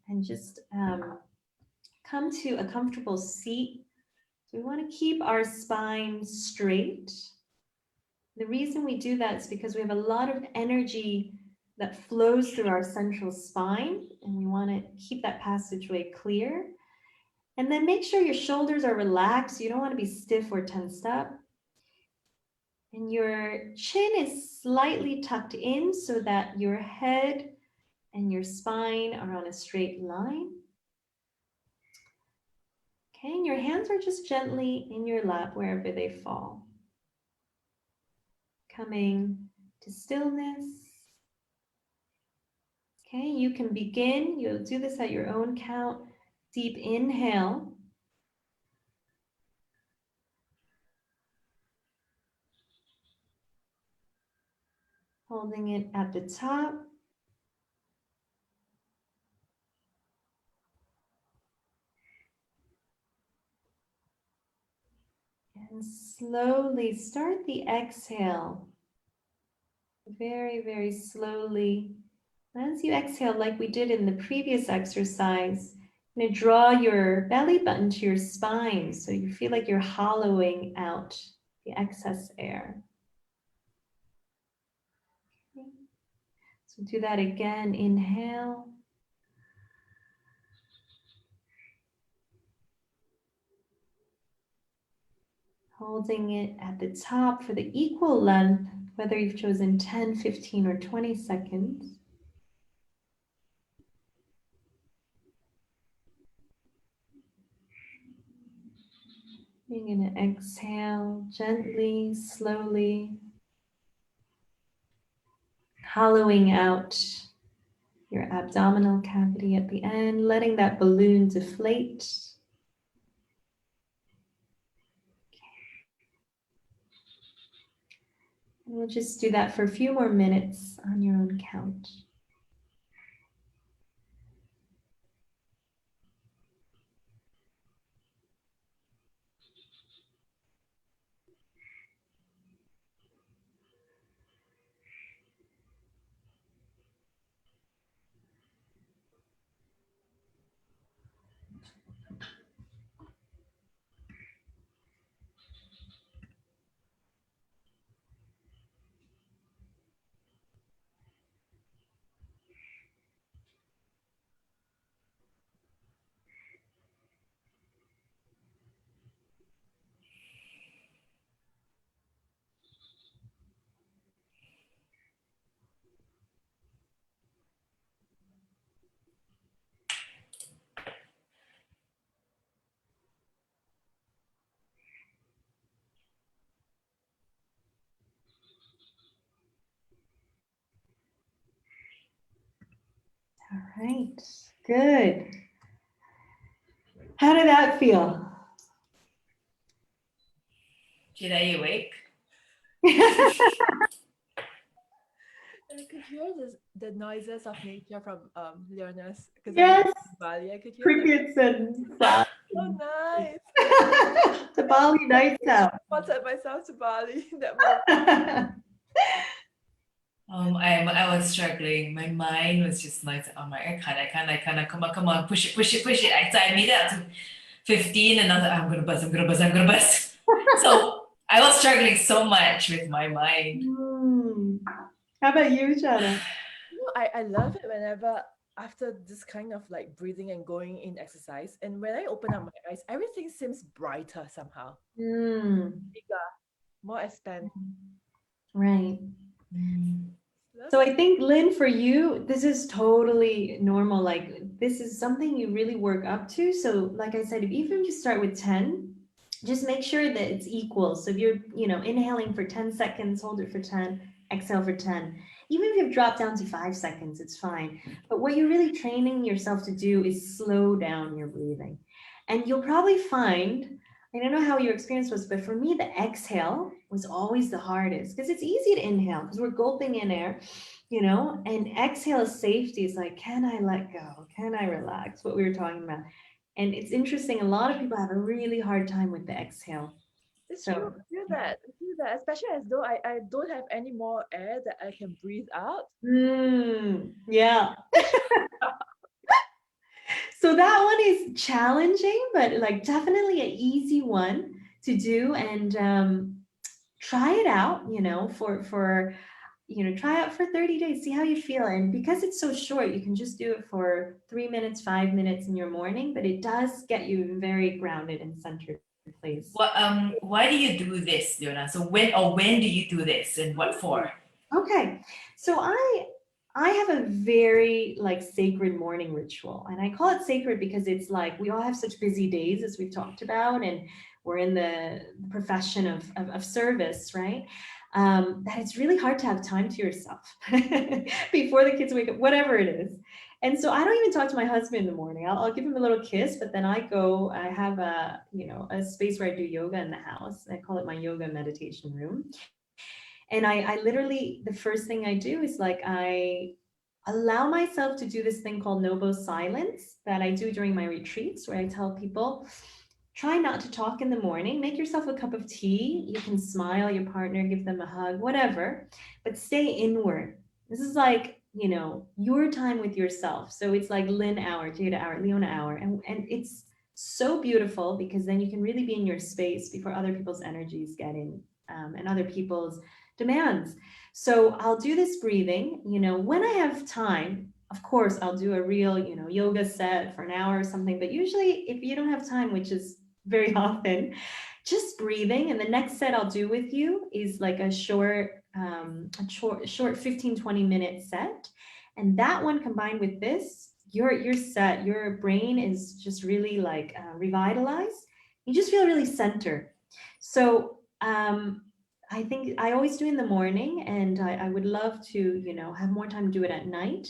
and just come to a comfortable seat. So we want to keep our spine straight. The reason we do that is because we have a lot of energy that flows through our central spine, and we want to keep that passageway clear. And then make sure your shoulders are relaxed. You don't want to be stiff or tensed up. And your chin is slightly tucked in so that your head and your spine are on a straight line. Okay, and your hands are just gently in your lap wherever they fall. Coming to stillness. Okay, you can begin. You'll do this at your own count. Deep inhale. Holding it at the top. And slowly start the exhale. Very, very slowly. As you exhale, like we did in the previous exercise, you're going to draw your belly button to your spine so you feel like you're hollowing out the excess air. Okay. So do that again. Inhale. Holding it at the top for the equal length, whether you've chosen 10, 15, or 20 seconds. You're going to exhale gently, slowly, hollowing out your abdominal cavity at the end, letting that balloon deflate. And we'll just do that for a few more minutes on your own count. All right, good. How did that feel? Jada, are you awake? I could hear the noises of nature from Leona's because I Yes, live in Bali. I could hear them. crickets and frogs. So nice. The Bali nights out. Wanted myself to Bali in that moment. I was struggling. My mind was just like, oh my, I can't, come on, push it. So I made it up to 15 and I was like, I'm gonna bust. So I was struggling so much with my mind. How about you, Jada? I love it whenever after this kind of like breathing and going in exercise, and when I open up my eyes, everything seems brighter somehow, bigger, more expand. Right. Love So it. I think, Lin, for you, this is totally normal. Like, this is something you really work up to. So, like I said, if even if you start with 10, just make sure that it's equal. So if you're, inhaling for 10 seconds, hold it for 10, exhale for 10. Even if you've dropped down to 5 seconds, it's fine. But what you're really training yourself to do is slow down your breathing. And you'll probably find, I don't know how your experience was, but for me, the exhale was always the hardest because it's easy to inhale because we're gulping in air, and exhale is safety. It's like, can I let go? Can I relax? What we were talking about. And it's interesting, a lot of people have a really hard time with the exhale. It's So, true. I feel that, especially as though I don't have any more air that I can breathe out. yeah. So that one is challenging, but like definitely an easy one to do. And try it out, try out for 30 days, see how you feel. And because it's so short, you can just do it for 3 minutes, 5 minutes in your morning, but it does get you very grounded and centered place. Why do you do this, Leona? So when do you do this and what for? Okay, so I have a very like sacred morning ritual, and I call it sacred because it's like we all have such busy days, as we've talked about, and we're in the profession of service, right? That it's really hard to have time to yourself before the kids wake up, whatever it is. And so I don't even talk to my husband in the morning. I'll give him a little kiss, but then I have a space where I do yoga in the house. I call it my yoga meditation room. And I literally, the first thing I do is like, I allow myself to do this thing called Nobo silence that I do during my retreats, where I tell people, try not to talk in the morning, make yourself a cup of tea. You can smile, your partner, give them a hug, whatever, but stay inward. This is like, your time with yourself. So it's like Lin hour, Jada hour, Leona hour. And it's so beautiful because then you can really be in your space before other people's energies get in, and other people's demands. So I'll do this breathing, when I have time. Of course, I'll do a real, yoga set for an hour or something. But usually, if you don't have time, which is very often, just breathing. And the next set I'll do with you is like a short 15, 20-minute set. And that one combined with this, you're set. Your brain is just really like revitalized. You just feel really centered. So I think I always do in the morning, and I would love to, have more time to do it at night,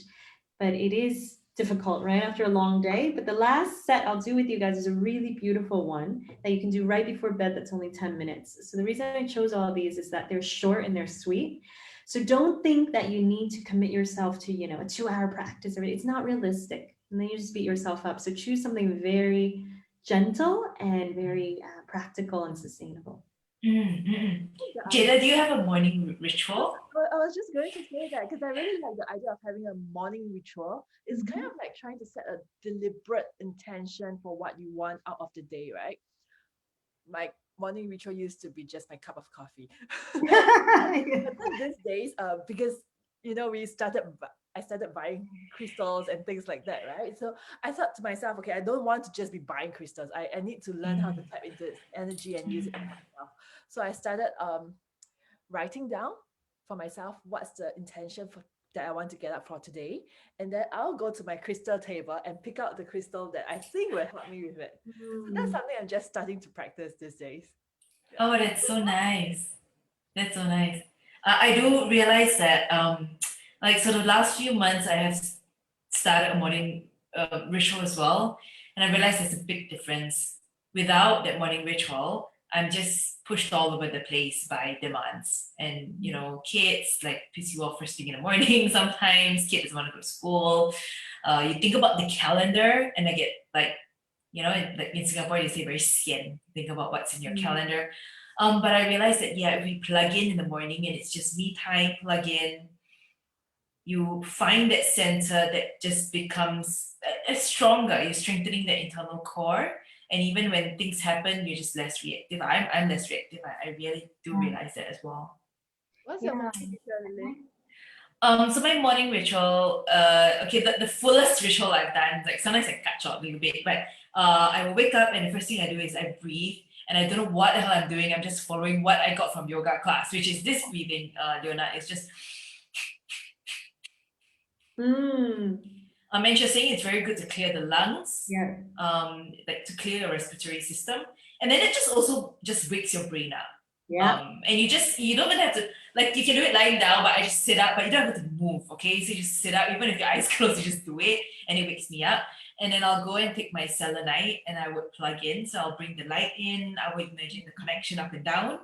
but it is difficult right after a long day. But the last set I'll do with you guys is a really beautiful one that you can do right before bed. That's only 10 minutes. So the reason I chose all of these is that they're short and they're sweet. So don't think that you need to commit yourself to, a 2-hour practice. It's not realistic. And then you just beat yourself up. So choose something very gentle and very practical and sustainable. Jada, do you have a morning ritual? I was just going to say that because I really like the idea of having a morning ritual. It's kind of like trying to set a deliberate intention for what you want out of the day, right? My morning ritual used to be just my cup of coffee. But then these days, because I started buying crystals and things like that, right? So I thought to myself, okay, I don't want to just be buying crystals. I need to learn how to tap into its energy and use it for myself. So I started writing down for myself what's the intention that I want to get up for today. And then I'll go to my crystal table and pick out the crystal that I think will help me with it. So that's something I'm just starting to practice these days. Oh, that's so nice. That's so nice. I do realize that, like, so the last few months I have started a morning ritual as well. And I realized there's a big difference. Without that morning ritual, I'm just pushed all over the place by demands. And, you know, kids like piss you off first thing in the morning sometimes, kids want to go to school. You think about the calendar and I get like, you know, like in Singapore, they say very sian, think about what's in your calendar. But I realized that, yeah, if we plug in the morning and it's just me time, plug in, you find that center that just becomes stronger. You're strengthening the internal core. And even when things happen, you're just less reactive. I'm less reactive. I really do realize that as well. What's your morning ritual, Lin? So my morning ritual, okay, the fullest ritual I've done, like sometimes I cut short a little bit, but I will wake up and the first thing I do is I breathe. And I don't know what the hell I'm doing. I'm just following what I got from yoga class, which is this breathing, Leona. It's just. And she's saying it's very good to clear the lungs, like to clear your respiratory system. And then it just also just wakes your brain up. And you don't even have to, like, you can do it lying down, but I just sit up, but you don't have to move, okay? So you just sit up, even if your eyes closed, you just do it, and it wakes me up. And then I'll go and take my selenite and I would plug in. So I'll bring the light in, I would imagine the connection up and down.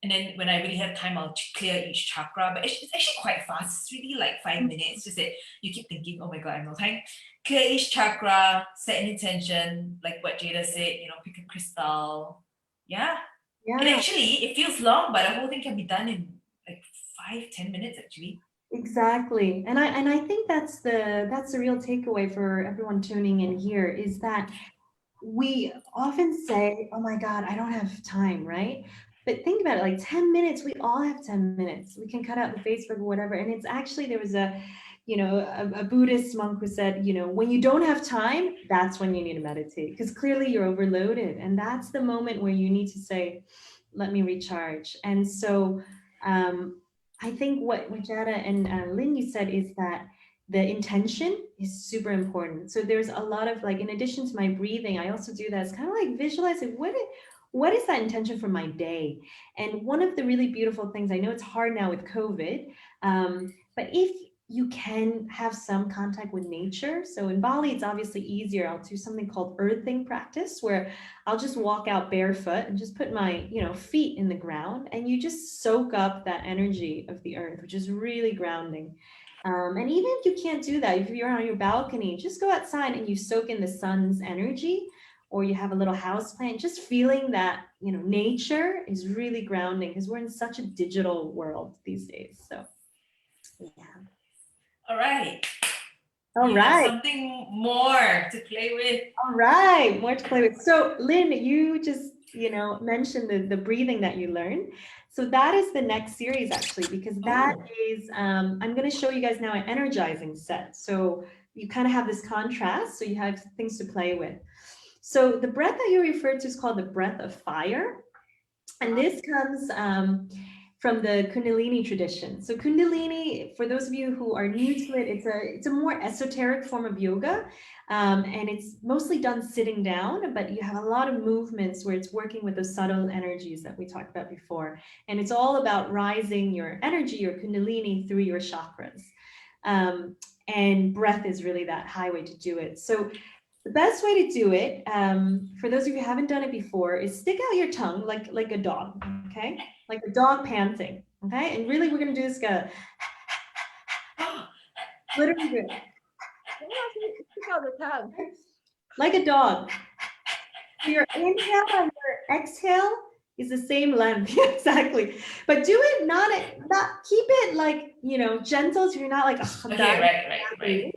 And then when I really have time, I'll clear each chakra. But it's actually quite fast. It's really like 5 minutes. Just that you keep thinking, oh my God, I have no time. Clear each chakra, set an intention, like what Jada said, you know, pick a crystal. And actually, it feels long, but the whole thing can be done in like 5-10 minutes actually. Exactly. And I think that's the real takeaway for everyone tuning in here is that we often say, oh my God, I don't have time, right? But think about it, like 10 minutes, we all have 10 minutes. We can cut out the Facebook or whatever. And it's actually, there was a Buddhist monk who said, you know, when you don't have time, that's when you need to meditate because clearly you're overloaded. And that's the moment where you need to say, let me recharge. And so I think what Jada and Lin, you said is that the intention is super important. So there's a lot of like, in addition to my breathing, I also do that. It's kind of like visualizing what is that intention for my day? And one of the really beautiful things, I know it's hard now with COVID, but if you can have some contact with nature. So in Bali, it's obviously easier. I'll do something called earthing practice where I'll just walk out barefoot and just put my, feet in the ground and you just soak up that energy of the earth, which is really grounding. And even if you can't do that, if you're on your balcony, just go outside and you soak in the sun's energy, or you have a little house plant, just feeling that, nature is really grounding because we're in such a digital world these days. So, yeah. All right. All right. Something more to play with. All right, more to play with. So Lin, you just, mentioned the breathing that you learned. So that is the next series actually, because that is, I'm going to show you guys now an energizing set. So you kind of have this contrast, so you have things to play with. So the breath that you referred to is called the breath of fire. And this comes from the Kundalini tradition. So Kundalini, for those of you who are new to it, it's a more esoteric form of yoga. And it's mostly done sitting down, but you have a lot of movements where it's working with those subtle energies that we talked about before. And it's all about rising your energy, your Kundalini, through your chakras. And breath is really that highway to do it. So the best way to do it, for those of you who haven't done it before, is stick out your tongue like a dog, okay? Like a dog panting, okay? And really, we're gonna do this literally good. Stick out the tongue. Like a dog. So your inhale and your exhale is the same length, exactly. But do it not keep it like, gentle, so you're not like, right.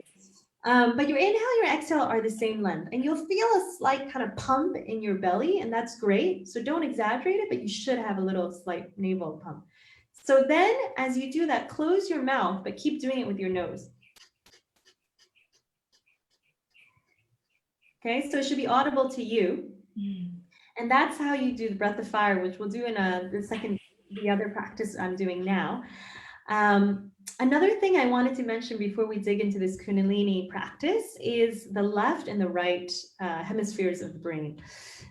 But your inhale, your exhale are the same length, and you'll feel a slight kind of pump in your belly, and that's great. So don't exaggerate it, but you should have a little slight navel pump. So then as you do that, close your mouth, but keep doing it with your nose. Okay, so it should be audible to you. And that's how you do the breath of fire, which we'll do in the other practice I'm doing now. Another thing I wanted to mention before we dig into this Kundalini practice is the left and the right hemispheres of the brain.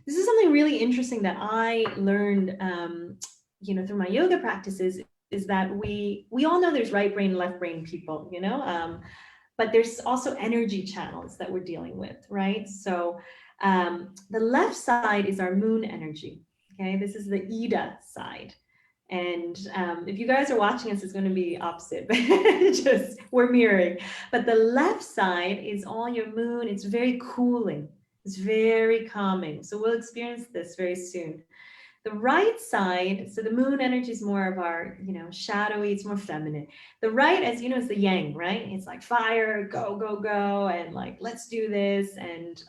This is something really interesting that I learned, through my yoga practices, is that we all know there's right brain, left brain people, but there's also energy channels that we're dealing with, right? So the left side is our moon energy. Okay, this is the Ida side. And if you guys are watching us, it's going to be opposite, but just we're mirroring. But the left side is all your moon. It's very cooling. It's very calming. So we'll experience this very soon. The right side, so the moon energy is more of our, shadowy, it's more feminine. The right, as you know, is the yang, right? It's like fire, go, go, go, and like, let's do this, and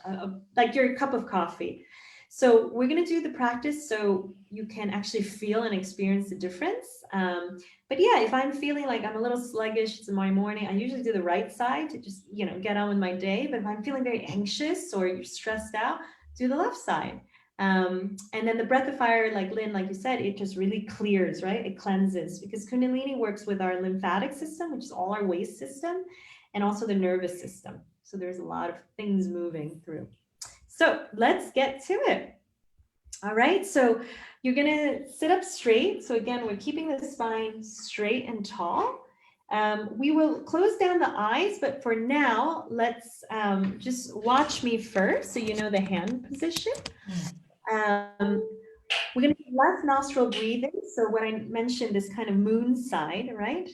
like your cup of coffee. So we're going to do the practice so you can actually feel and experience the difference. But yeah, if I'm feeling like I'm a little sluggish, it's my morning, I usually do the right side to just, get on with my day. But if I'm feeling very anxious or you're stressed out, do the left side. And then the breath of fire, like Lin, like you said, it just really clears, right? It cleanses, because Kundalini works with our lymphatic system, which is all our waste system, and also the nervous system. So there's a lot of things moving through. So let's get to it. All right, so you're gonna sit up straight. So again, we're keeping the spine straight and tall. We will close down the eyes, but for now, let's just watch me first so you know the hand position. We're going to do left nostril breathing. So what I mentioned, this kind of moon side, right?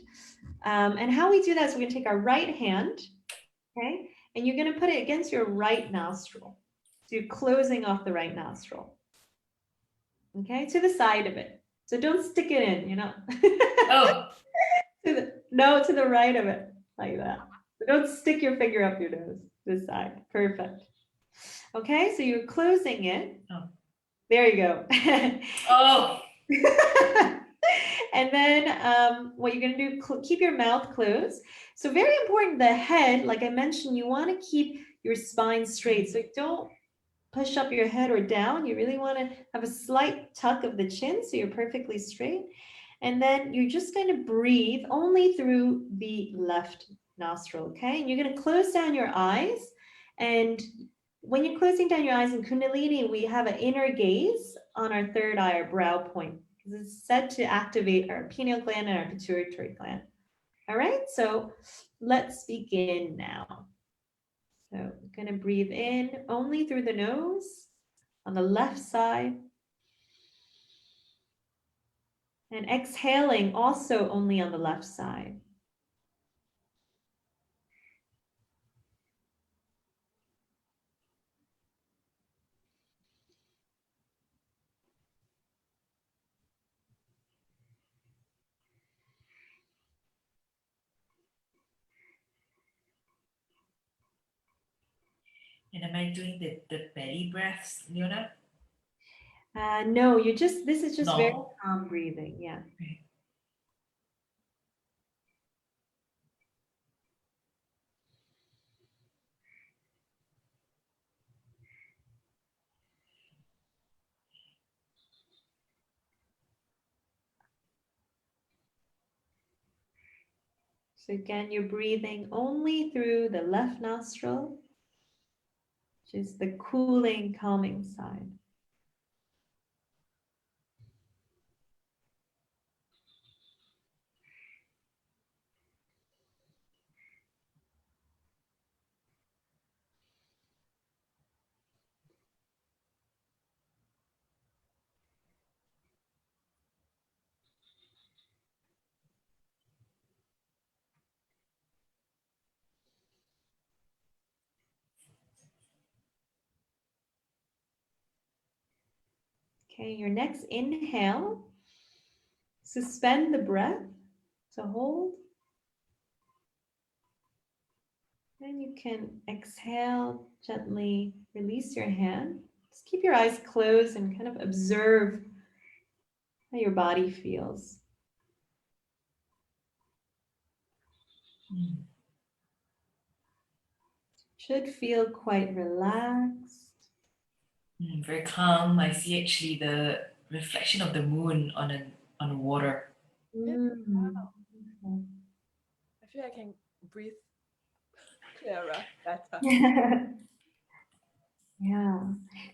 And how we do that is we're going to take our right hand, okay? And you're going to put it against your right nostril. So you're closing off the right nostril, okay? To the side of it. So don't stick it in, Oh. No, to the right of it, like that. So don't stick your finger up your nose, this side. Perfect. Okay, so you're closing it. Oh. There you go. Oh. And then what you're going to do, keep your mouth closed. So very important, the head, like I mentioned, you want to keep your spine straight. So don't push up your head or down. You really want to have a slight tuck of the chin so you're perfectly straight. And then you're just going to breathe only through the left nostril, okay? And you're going to close down your eyes. And when you're closing down your eyes in Kundalini, we have an inner gaze on our third eye, our brow point, because it's said to activate our pineal gland and our pituitary gland. All right, so let's begin now. So we're going to breathe in only through the nose on the left side. And exhaling also only on the left side. And am I doing the belly breaths, Leona? No, this is just very No. calm breathing, yeah. Okay. So again, you're breathing only through the left nostril, which is the cooling, calming side. Okay, your next inhale, suspend the breath, so hold. Then you can exhale, gently release your hand. Just keep your eyes closed and kind of observe how your body feels. Should feel quite relaxed. Very calm. I see actually the reflection of the moon on the water. Wow. I feel I can breathe clearer, better. Yeah.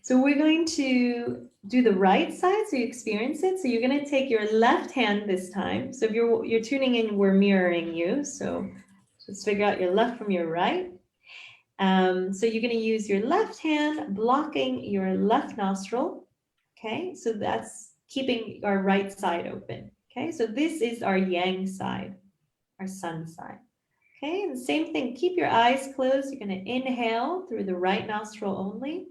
So we're going to do the right side so you experience it. So you're going to take your left hand this time. So if you're tuning in, we're mirroring you. So Let's figure out your left from your right. So you're going to use your left hand blocking your left nostril. Okay, so that's keeping our right side open. Okay, so this is our yang side, our sun side. Okay, and the same thing, keep your eyes closed. You're going to inhale through the right nostril only.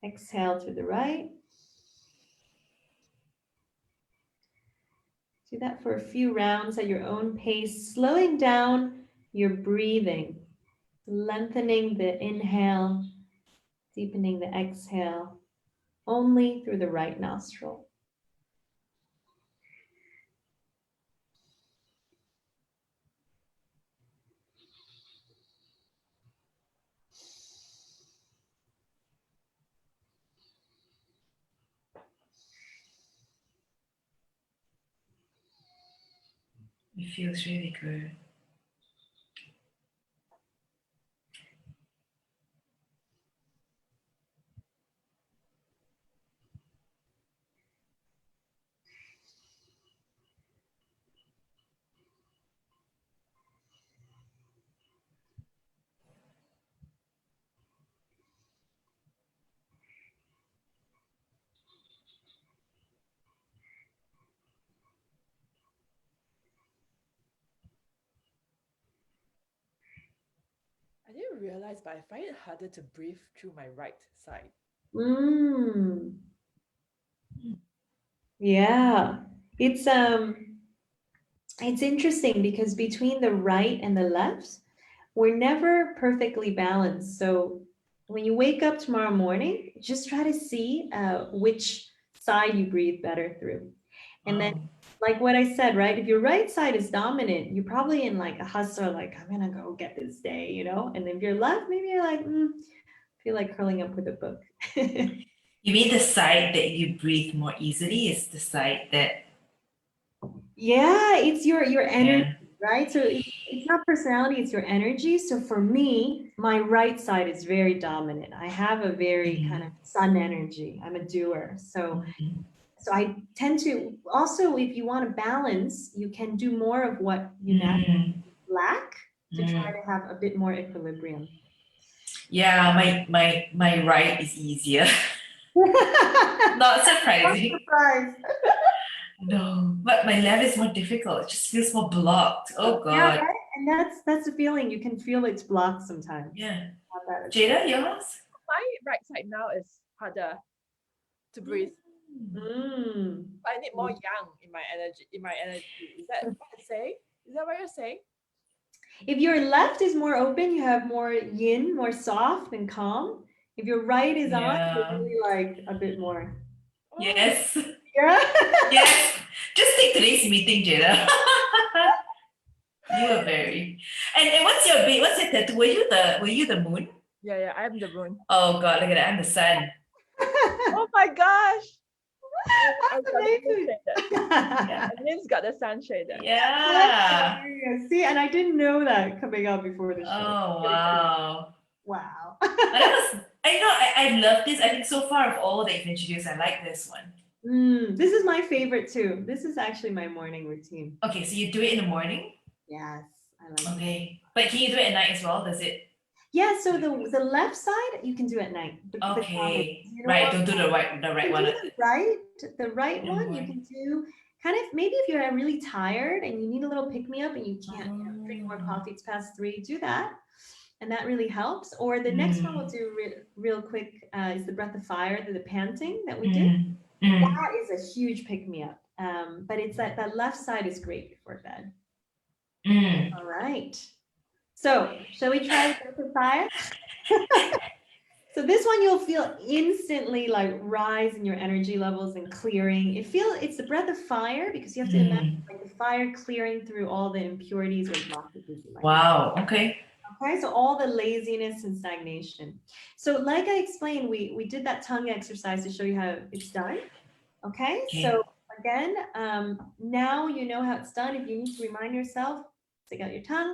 Exhale through the right. Do that for a few rounds at your own pace, slowing down your breathing, lengthening the inhale, deepening the exhale, only through the right nostril. It feels really good. I didn't realize, but I find it harder to breathe through my right side. Yeah, it's interesting because between the right and the left, we're never perfectly balanced. So when you wake up tomorrow morning, just try to see which side you breathe better through. And then, like what I said, right? If your right side is dominant, you're probably in like a hustle, like, I'm gonna go get this day, you know? And if you're left, maybe you're like, feel like curling up with a book. You mean the side that you breathe more easily is the side that... Yeah, it's your energy, right? So it's not personality, it's your energy. So for me, my right side is very dominant. I have a very kind of sun energy. I'm a doer. So I tend to also, if you want to balance, you can do more of what you naturally lack to try to have a bit more equilibrium. Yeah, my right is easier. Not surprising. Not surprised. No, but my left is more difficult. It just feels more blocked. Oh God. Yeah, right? And that's the feeling. You can feel it's blocked sometimes. Yeah. Jada, yours? My right side now is harder to breathe. I need more yang in my energy. Is that what you're saying? Is that what you're saying? If your left is more open, you have more yin, more soft and calm. If your right is on, you're really like a bit more. Yes. Yeah. Yes. Just take today's meeting, Jada. You are very. And what's your tattoo? Were you the moon? Yeah, I'm the moon. Oh God, look at that! I'm the sun. Oh my gosh. That's amazing. Yeah. And Lin's got the sun shader. Yeah. See, and I didn't know that coming up before the show. Oh wow. Wow. I love this. I think so far of all that you've introduced, I like this one. This is my favorite too. This is actually my morning routine. Okay, so you do it in the morning? Yes, I like it. Okay. But can you do it at night as well? Does it? Yeah, so the left side you can do at night. Okay. Right, don't do the right one. The right one you can do kind of, maybe if you're really tired and you need a little pick-me-up and you can't drink more coffee, it's past 3, do that. And that really helps. Or the next one we'll do real quick is the breath of fire, the panting that we do. That is a huge pick-me-up. But it's that left side is great before bed. All right. So shall we try the breath of fire? So this one you'll feel instantly like rise in your energy levels and clearing. It's the breath of fire because you have to imagine like the fire clearing through all the impurities or blockages. Wow. Okay. Okay, so all the laziness and stagnation. So like I explained, we did that tongue exercise to show you how it's done. Okay, so again, now you know how it's done. If you need to remind yourself, stick out your tongue,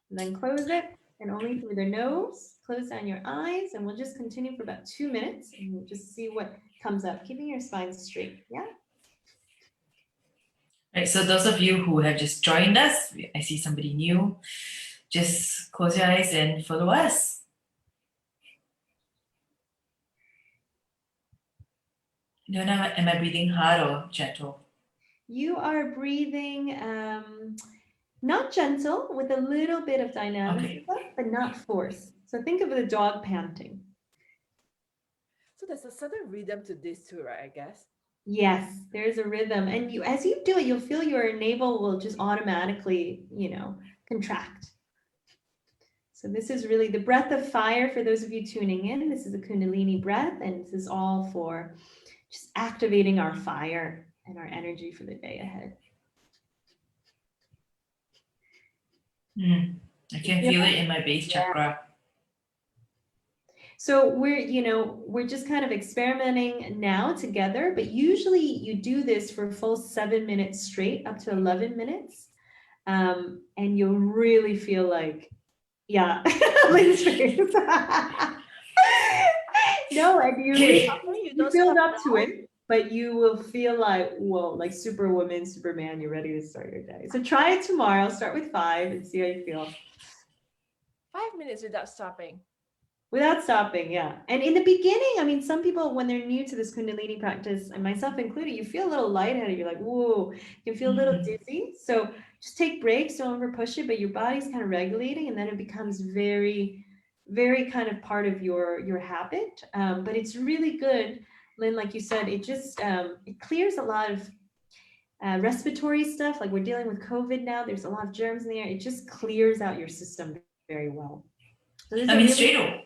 and then close it, and only through the nose. Close down your eyes, and we'll just continue for about 2 minutes, and we'll just see what comes up, keeping your spine straight. Yeah. Right, so those of you who have just joined us, I see somebody new, just close your eyes and follow us. Don't know, am I breathing hard or gentle? You are breathing not gentle, with a little bit of dynamism, but not force. So think of the dog panting. So there's a certain rhythm to this too, right? I guess. Yes, there's a rhythm. And you, as you do it, you'll feel your navel will just automatically, contract. So this is really the breath of fire for those of you tuning in. This is a Kundalini breath, and this is all for just activating our fire and our energy for the day ahead. I can feel it in my base chakra. So we're just kind of experimenting now together, but usually you do this for full 7 minutes straight, up to 11 minutes. And you'll really feel like, yeah, Lynn's face. No, and you build up to it, but you will feel like, whoa, like Superwoman, Superman, you're ready to start your day. So try it tomorrow. Start with 5 and see how you feel. 5 minutes without stopping. Without stopping, yeah. And in the beginning, I mean, some people, when they're new to this Kundalini practice, and myself included, you feel a little lightheaded. You're like, whoa, you feel a little dizzy. So just take breaks, don't over push it, but your body's kind of regulating, and then it becomes very, very kind of part of your habit. But it's really good, Lynn, like you said, it just, it clears a lot of respiratory stuff. Like we're dealing with COVID now, there's a lot of germs in the air. It just clears out your system very well. So I mean, straight away.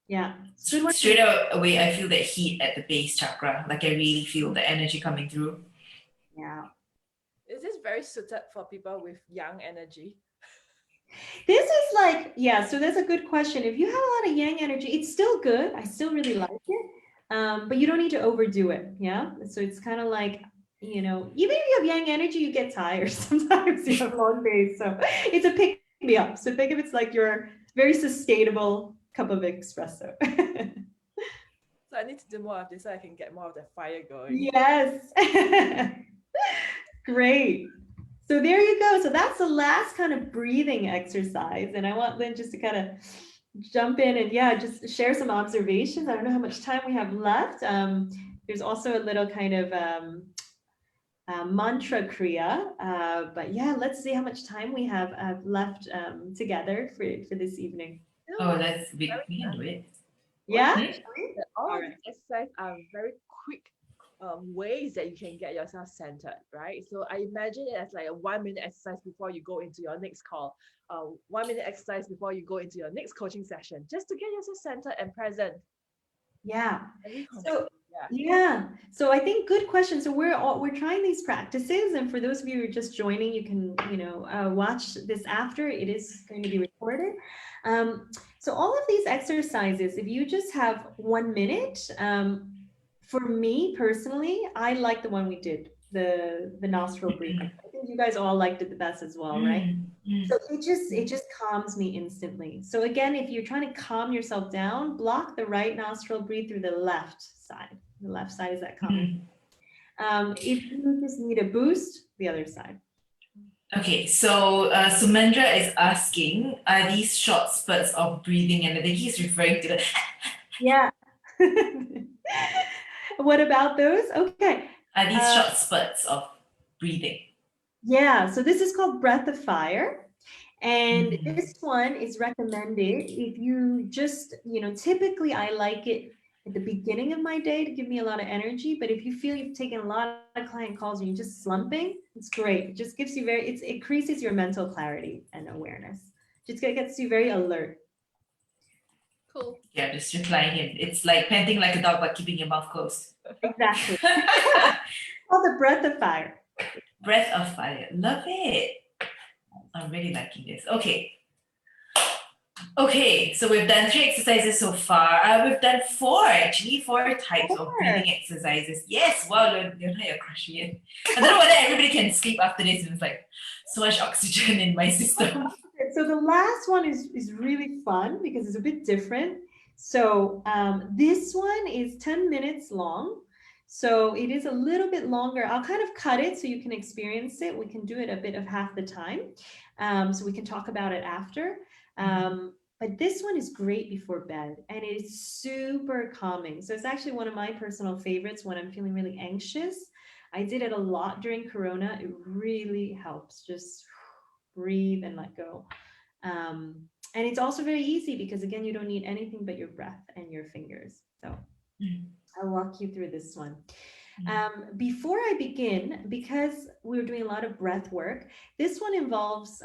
Yeah. Straight away, I feel that heat at the base chakra. Like I really feel the energy coming through. Yeah. Is this very suited for people with young energy? This is like, yeah, so that's a good question. If you have a lot of yang energy, it's still good. I still really like it. But you don't need to overdo it. Yeah. So it's kind of like, even if you have yang energy, you get tired. Sometimes you have long days. So it's a pick me up. So think of it's like your very sustainable cup of espresso. So I need to do more of this so I can get more of the fire going. Yes. Great. So there you go. So that's the last kind of breathing exercise. And I want Lynn just to kind of jump in and just share some observations. I don't know how much time we have left. There's also a little kind of mantra kriya. But let's see how much time we have left together for this evening. Oh, we can do it. Yeah? All of these exercises are very quick ways that you can get yourself centered, right? So I imagine it as like a 1 minute exercise before you go into your next call, 1 minute exercise before you go into your next coaching session, just to get yourself centered and present. Yeah. So I think good question. So we're trying these practices, and for those of you who are just joining, you can watch this after. It is going to be recorded. So all of these exercises, if you just have 1 minute, for me personally, I like the one we did, the nostril breathing. I think you guys all liked it the best as well, right? So it just calms me instantly. So again, if you're trying to calm yourself down, block the right nostril, breathe through the left side. The left side is that calming. If you just need a boost, the other side. Okay, so Sumendra is asking, are these short spurts of breathing? And I think he's referring to the Yeah. What about those? Okay. Are these short spurts of breathing? Yeah, so this is called breath of fire. And this one is recommended if you just, typically I like it at the beginning of my day to give me a lot of energy. But if you feel you've taken a lot of client calls and you're just slumping, it's great. It just gives you it increases your mental clarity and awareness. Just gets you very alert. Cool. Yeah, just replying him. It's like panting like a dog, but keeping your mouth closed. Exactly. Called the breath of fire. Breath of fire. Love it. I'm really liking this. Okay, so we've done 3 exercises so far. We've done 4 actually, 4 types of breathing exercises. Yes, wow, you're crushing it. I don't know whether everybody can sleep after this. It's like so much oxygen in my system. So the last one is really fun because it's a bit different. So this one is 10 minutes long. So it is a little bit longer. I'll kind of cut it so you can experience it. We can do it a bit of half the time. So we can talk about it after. But this one is great before bed and it is super calming. So it's actually one of my personal favorites when I'm feeling really anxious. I did it a lot during Corona. It really helps. Just breathe and let go. And it's also very easy because again, you don't need anything but your breath and your fingers. So I'll walk you through this one. Before I begin, because we're doing a lot of breath work, this one involves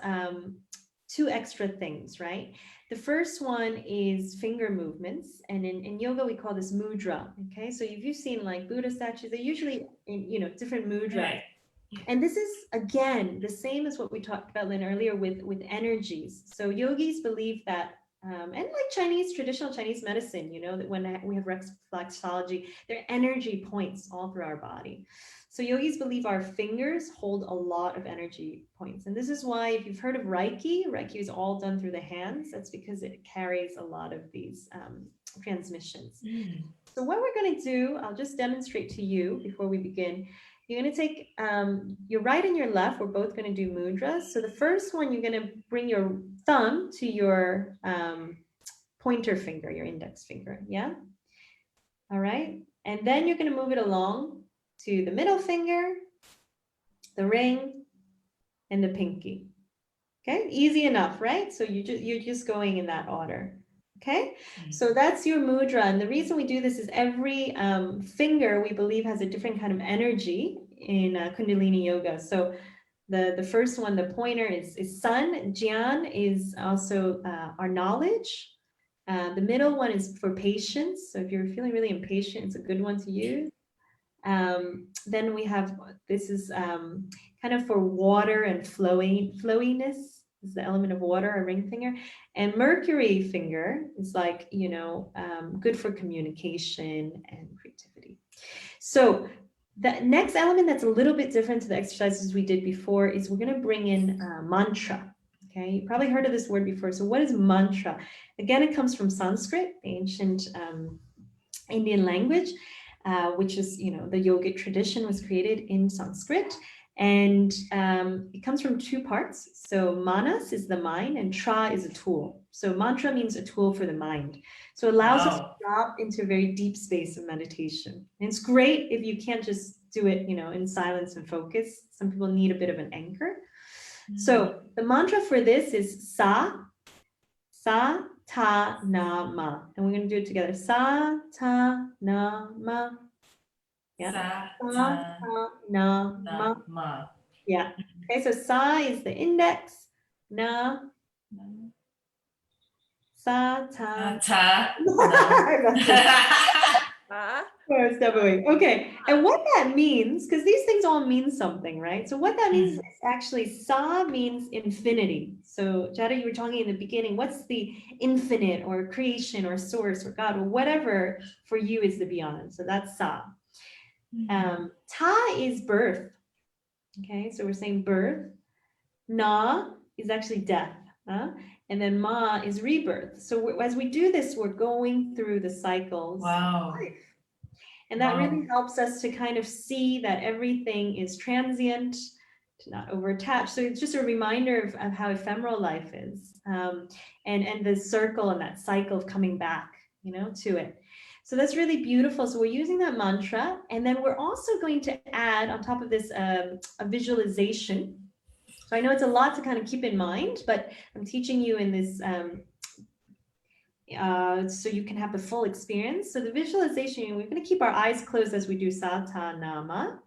two extra things, right? The first one is finger movements. And in yoga, we call this mudra. Okay. So if you've seen like Buddha statues, they're usually in, you know, different mudras. Right. And this is, again, the same as what we talked about, Lin, earlier with energies. So yogis believe that, and like traditional Chinese medicine, you know, that when we have reflexology, there are energy points all through our body. So yogis believe our fingers hold a lot of energy points. And this is why, if you've heard of Reiki is all done through the hands. That's because it carries a lot of these transmissions. So what we're going to do, I'll just demonstrate to you before we begin. You're going to take your right and your left. We're both going to do mudras. So the first one, you're going to bring your thumb to your pointer finger, your index finger. Yeah. All right. And then you're going to move it along to the middle finger, the ring, and the pinky. Okay. Easy enough, right? So you're just going in that order. Okay, so that's your mudra. And the reason we do this is every finger, we believe, has a different kind of energy in Kundalini yoga. So the first one, the pointer is sun. Jian is also our knowledge. The middle one is for patience. So if you're feeling really impatient, it's a good one to use. Then we have, this is kind of for water and flowiness. Is the element of water, a ring finger. And Mercury finger is like, you know, good for communication and creativity. So the next element that's a little bit different to the exercises we did before is we're going to bring in mantra. Okay, you probably heard of this word before. So what is mantra? Again, it comes from Sanskrit, the ancient Indian language, which is, you know, the yogic tradition was created in Sanskrit. And it comes from two parts. So manas is the mind and tra is a tool. So mantra means a tool for the mind. So it allows us to drop into a very deep space of meditation. And it's great if you can't just do it, you know, in silence and focus. Some people need a bit of an anchor. So the mantra for this is sa, ta, na, ma. And we're going to do it together. Sa, ta, na, ma. Yeah. Sa, ta, na, ma. Yeah. Okay, so sa is the index. Na. Sa, ta. Okay, and what that means, because these things all mean something, right? So what that means is actually sa means infinity. So Jada, you were talking in the beginning, what's the infinite or creation or source or God or whatever for you is the beyond. So that's sa. Ta is birth. Okay, so we're saying birth. Na is actually death. And then ma is rebirth. So as we do this, we're going through the cycles of life. And that really helps us to kind of see that everything is transient, to not overattach. So it's just a reminder of how ephemeral life is, and the circle and that cycle of coming back, you know, to it. So that's really beautiful. So we're using that mantra, and then we're also going to add on top of this a visualization. So I know it's a lot to kind of keep in mind, but I'm teaching you in this so you can have the full experience. So the visualization, we're going to keep our eyes closed as we do Satanama.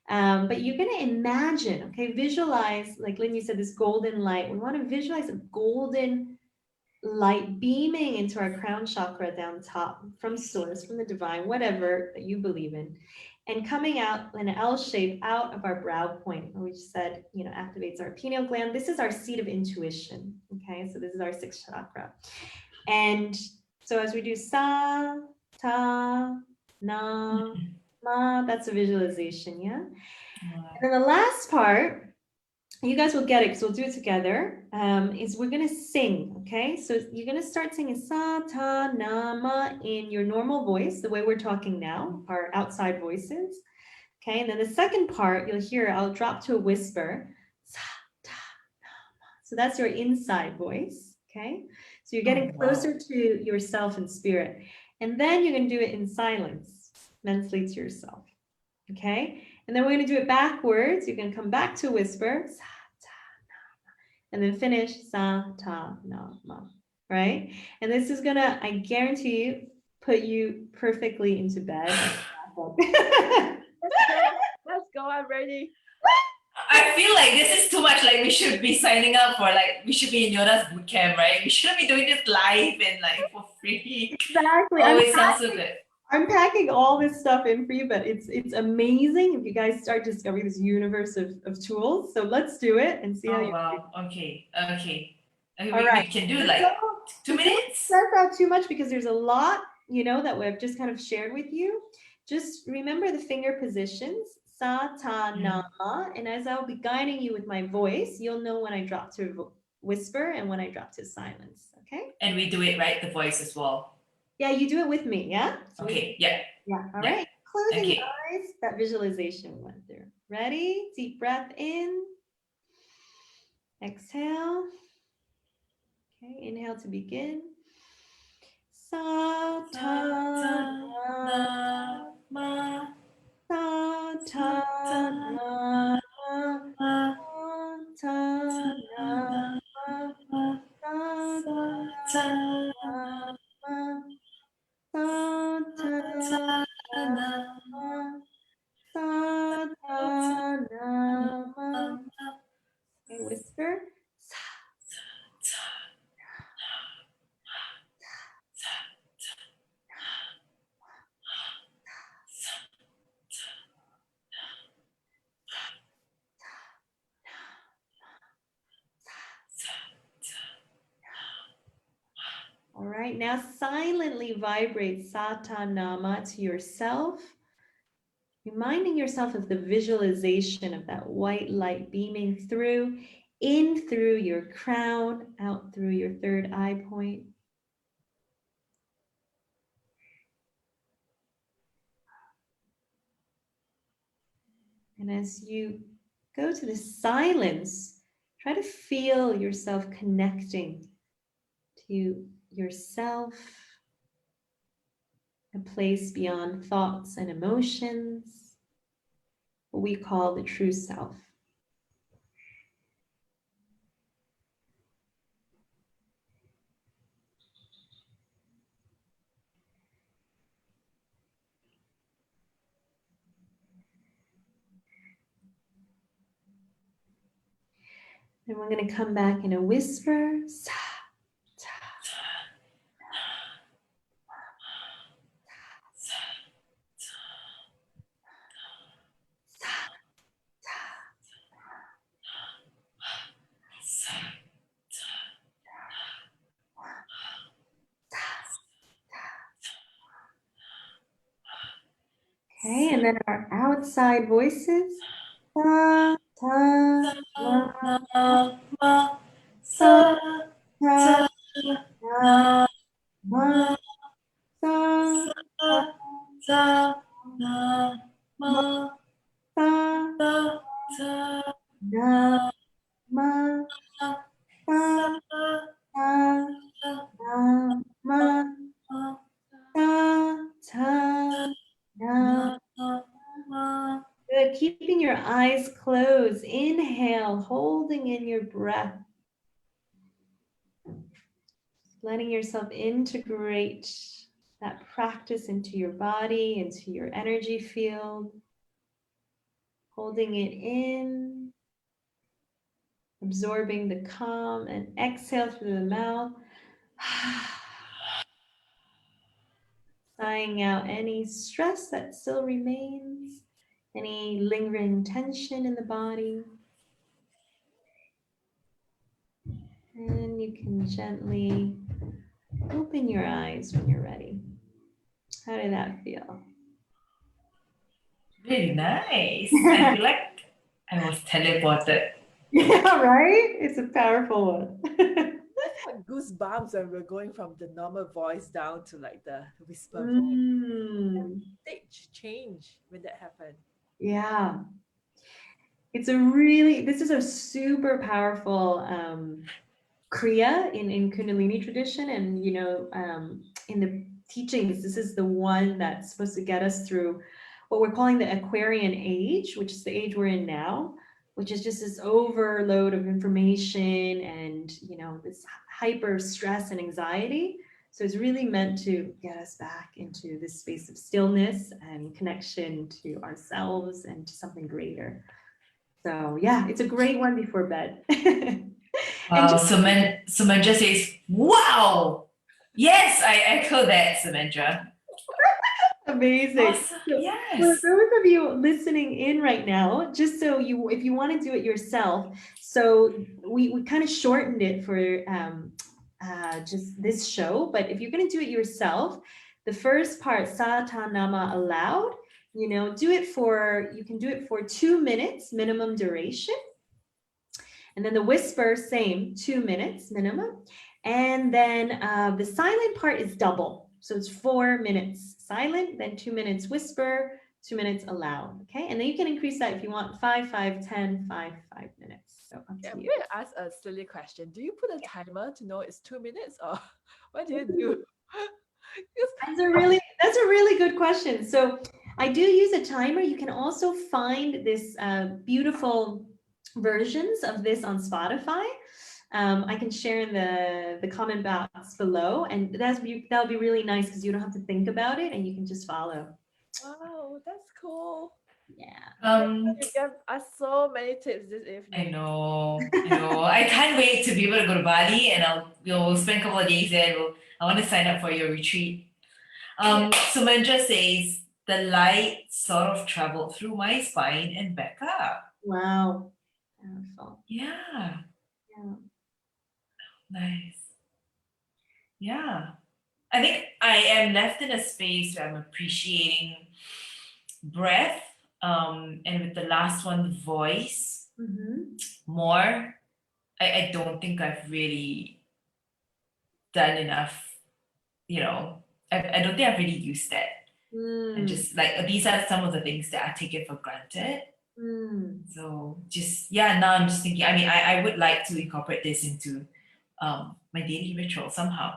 But you're going to imagine, okay, visualize, like Lin, you said, this golden light. We want to visualize a golden light beaming into our crown chakra down top from source, from the divine, whatever that you believe in, and coming out in an L shape out of our brow point, which said, you know, activates our pineal gland. This is our seat of intuition. Okay, so this is our sixth chakra. And so as we do sa, ta, na, ma, that's a visualization, yeah? And then the last part, you guys will get it because we'll do it together, is we're going to sing, okay? So you're going to start singing sa, ta, na, ma in your normal voice, the way we're talking now, our outside voices, okay? And then the second part, you'll hear, I'll drop to a whisper, sa, ta, na, ma. So that's your inside voice, okay? So you're getting closer to yourself in spirit. And then you're going to do it in silence, mentally to yourself, okay? And then we're going to do it backwards. You're going to come back to whisper, sa, ta, na, ma, and then finish sa, ta, na, ma, right? And this is going to, I guarantee you, put you perfectly into bed. Let's go, I'm ready. I feel like this is too much. Like we should be signing up for we should be in Yoda's boot camp, right? We shouldn't be doing this live and for free. Exactly. Oh, it sounds so good. I'm packing all this stuff in for you, but it's amazing if you guys start discovering this universe of tools. So let's do it and see how you wow. Okay. All right. We can do 2 minutes. Don't stress out too much because there's a lot, that we've just kind of shared with you. Just remember the finger positions, sa, ta, na, ma, and as I'll be guiding you with my voice, you'll know when I drop to whisper and when I drop to silence, okay? And we do it, right? The voice as well. Yeah, you do it with me, yeah? So okay, yeah. Yeah, all right. Closing your eyes, that visualization went through. Ready? Deep breath in. Exhale. Okay, inhale to begin. Sa, ta, na, ma. Sa, ta, na, ma. Sa, ta, na, ma. Sa, ta, na, ma. Sa, ta, na, ma. Sa, ta, na, ma. Okay, whisper. Sa, all right, now silently vibrate Satanama to yourself, reminding yourself of the visualization of that white light beaming through, in through your crown, out through your third eye point. And as you go to the silence, try to feel yourself connecting to yourself, a place beyond thoughts and emotions, what we call the true self. And we're going to come back in a whisper. Sa, ta. Okay, and then our outside voices. Ta, ta, ma, ma, sa, ta, na, ma, sa, ta, na, ma, sa, ta, na, ma, sa, ta, na, ma, sa, ta, na. Good. Keeping your eyes closed. Inhale, holding in your breath. Letting yourself integrate that practice into your body, into your energy field. Holding it in. Absorbing the calm and exhale through the mouth. Sighing out any stress that still remains. Any lingering tension in the body. And you can gently open your eyes when you're ready. How did that feel? Very nice. I feel like I was teleported. Yeah, right? It's a powerful one. I got goosebumps when we're going from the normal voice down to like the whisper voice. Mm, Stage change when that happened. yeah. This is a super powerful Kriya in Kundalini tradition. And, in the teachings, this is the one that's supposed to get us through what we're calling the Aquarian age, which is the age we're in now, which is just this overload of information and, this hyper stress and anxiety. So it's really meant to get us back into this space of stillness and connection to ourselves and to something greater. So yeah, it's a great one before bed. And Wow, just Samantha says, wow. Yes, I echo that, Samantha. amazing. Awesome. So for Yes. those of you listening in right now, just so if you want to do it yourself, so we kind of shortened it for just this show, but if you're going to do it yourself, the first part, Satanama aloud, you can do it for 2 minutes minimum duration. And then the whisper, same, 2 minutes minimum. And then the silent part is double. So it's 4 minutes silent, then 2 minutes whisper, 2 minutes aloud. Okay. And then you can increase that if you want 5, 5, 10, 5, 5 minutes. So up Yeah, to I'm you. going to ask a silly question. Do you put a timer to know it's 2 minutes, or what do you do? That's a really good question. So I do use a timer. You can also find this beautiful versions of this on Spotify. I can share in the comment box below, and that'll be really nice because you don't have to think about it and you can just follow. Wow, that's cool. Yeah. You gave us so many tips this I evening. know. I can't wait to be able to go to Bali, and we'll spend a couple of days there. I want to sign up for your retreat. Samantha says the light sort of traveled through my spine and back up. Wow. Powerful. Yeah. Yeah. Nice. Yeah. I think I am left in a space where I'm appreciating breath. And with the last one, voice more. I don't think I've really done enough, I don't think I've really used that. And just like these are some of the things that I take it for granted. So just now I'm just thinking, I mean, I would like to incorporate this into my daily ritual somehow.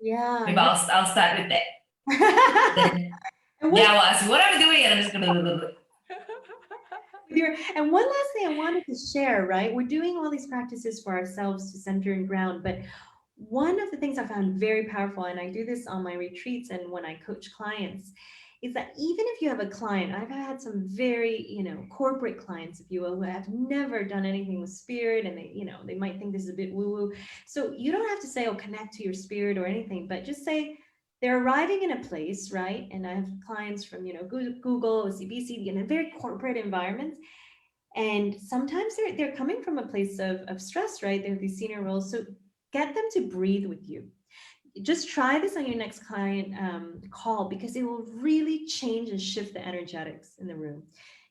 Yeah. Maybe I'll start with that. Then I'll ask you what I'm doing, and I'm just gonna. And one last thing I wanted to share, right? We're doing all these practices for ourselves to center and ground, but one of the things I found very powerful, and I do this on my retreats and when I coach clients, is that even if you have a client, I've had some very, corporate clients, if you will, who have never done anything with spirit, and they might think this is a bit woo-woo. So you don't have to say, oh, connect to your spirit or anything, but just say, they're arriving in a place, right? And I have clients from, Google, OCBC, in a very corporate environments. And sometimes they're coming from a place of stress, right? They have these senior roles. So get them to breathe with you. Just try this on your next client call, because it will really change and shift the energetics in the room.